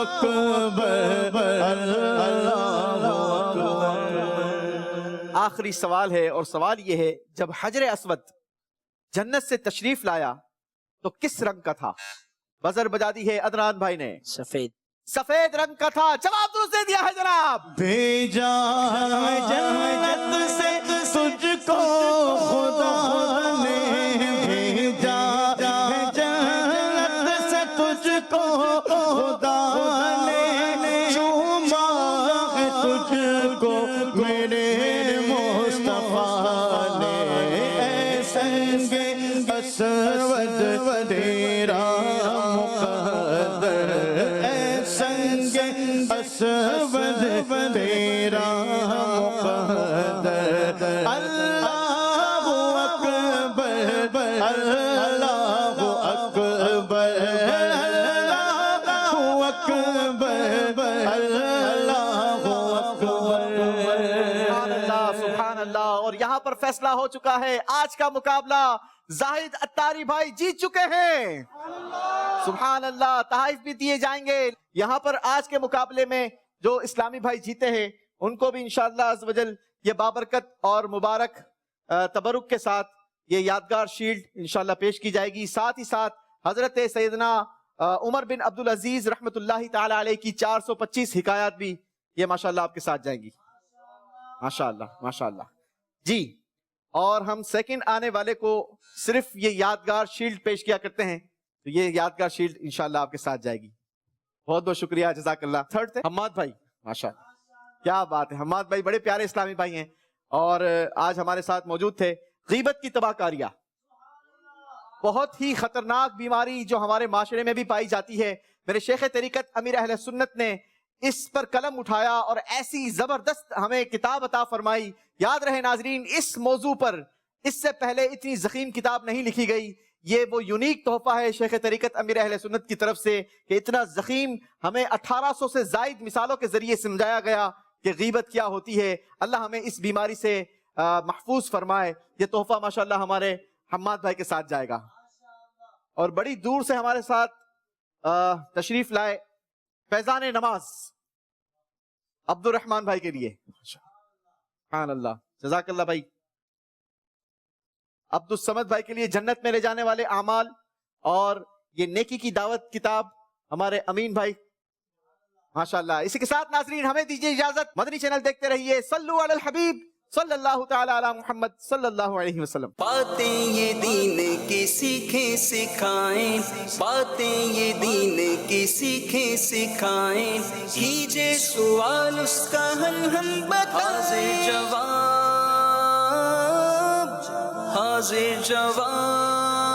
اکبر، اللہ اکبر۔ آخری سوال ہے، اور سوال یہ ہے، جب حجر اسود جنت سے تشریف لایا تو کس رنگ کا تھا؟ بزر بجا دی ہے عدنان بھائی نے۔ سفید سفید رنگ کا تھا۔ جواب درست دے دیا ہے جناب۔ بھیجا ہے جنت سے تجھ کو خدا نے، بھیجا ہے جنت سے تجھ کو خدا نے، چوما ہے تجھ کو میرے مصطفیٰ نے، اے سنگ اسود تیرا مقدر، اے سنگ اسود تیرا مقدر۔ اللہ اکبر، اللہ اکبر، اللہ اکبر، اللہ اکبر۔ سبحان اللہ، سبحان اللہ۔ اور یہاں پر فیصلہ ہو چکا ہے، آج کا مقابلہ زاہد اتاری بھائی جیت چکے ہیں۔ سبحان اللہ، تحائف بھی دیے جائیں گے۔ یہاں پر آج کے مقابلے میں جو اسلامی بھائی جیتے ہیں ان کو بھی انشاءاللہ عز و جل یہ بابرکت اور مبارک تبرک کے ساتھ یہ یادگار شیلڈ انشاءاللہ پیش کی جائے گی۔ ساتھ ہی ساتھ حضرت سیدنا عمر بن عبدالعزیز رحمت اللہ تعالی علیہ کی 425 حکایات بھی یہ ماشاءاللہ آپ کے ساتھ جائیں گی۔ ماشاءاللہ ماشاءاللہ جی۔ اور ہم سیکنڈ آنے والے کو صرف یہ یادگار شیلڈ پیش کیا کرتے ہیں، تو یہ یادگار شیلڈ انشاءاللہ آپ کے ساتھ جائے گی۔ بہت بہت شکریہ، جزاک اللہ۔ تھرڈ تھے حماد بھائی، ماشاءاللہ کیا بات ہے۔ حماد بھائی بڑے پیارے اسلامی بھائی ہیں اور آج ہمارے ساتھ موجود تھے۔ غیبت کی تباہ کاریاں بہت ہی خطرناک بیماری جو ہمارے معاشرے میں بھی پائی جاتی ہے، میرے شیخ طریقت امیر اہل سنت نے اس پر قلم اٹھایا اور ایسی زبردست ہمیں کتاب عطا فرمائی۔ یاد رہے ناظرین، اس موضوع پر اس سے پہلے اتنی ضخیم کتاب نہیں لکھی گئی۔ یہ وہ یونیک تحفہ ہے شیخ طریقت امیر اہل سنت کی طرف سے کہ اتنا ضخیم ہمیں 1800 سے زائد مثالوں کے ذریعے سمجھایا گیا کہ غیبت کیا ہوتی ہے۔ اللہ ہمیں اس بیماری سے محفوظ فرمائے۔ یہ تحفہ ماشاءاللہ ہمارے حماد بھائی کے ساتھ جائے گا۔ اور بڑی دور سے ہمارے ساتھ تشریف لائے فیضان نماز عبد الرحمن بھائی کے لیے، سبحان اللہ، جزاک اللہ بھائی۔ عبد الصمد بھائی کے لیے جنت میں لے جانے والے اعمال اور یہ نیکی کی دعوت کتاب ہمارے امین بھائی، ماشاءاللہ۔ اسی کے ساتھ ناظرین ہمیں دیجیے اجازت، مدنی چینل دیکھتے رہیے۔ صلو علی الحبیب صلی اللہ تعالی علی محمد صلی اللہ علیہ وسلم۔ باتیں یہ دین کی سیکھیں سکھائیں، باتیں یہ دین کی سیکھیں سکھائیں، کیجئے سوال اس کا حل ہم بتائیں، حاضر جواب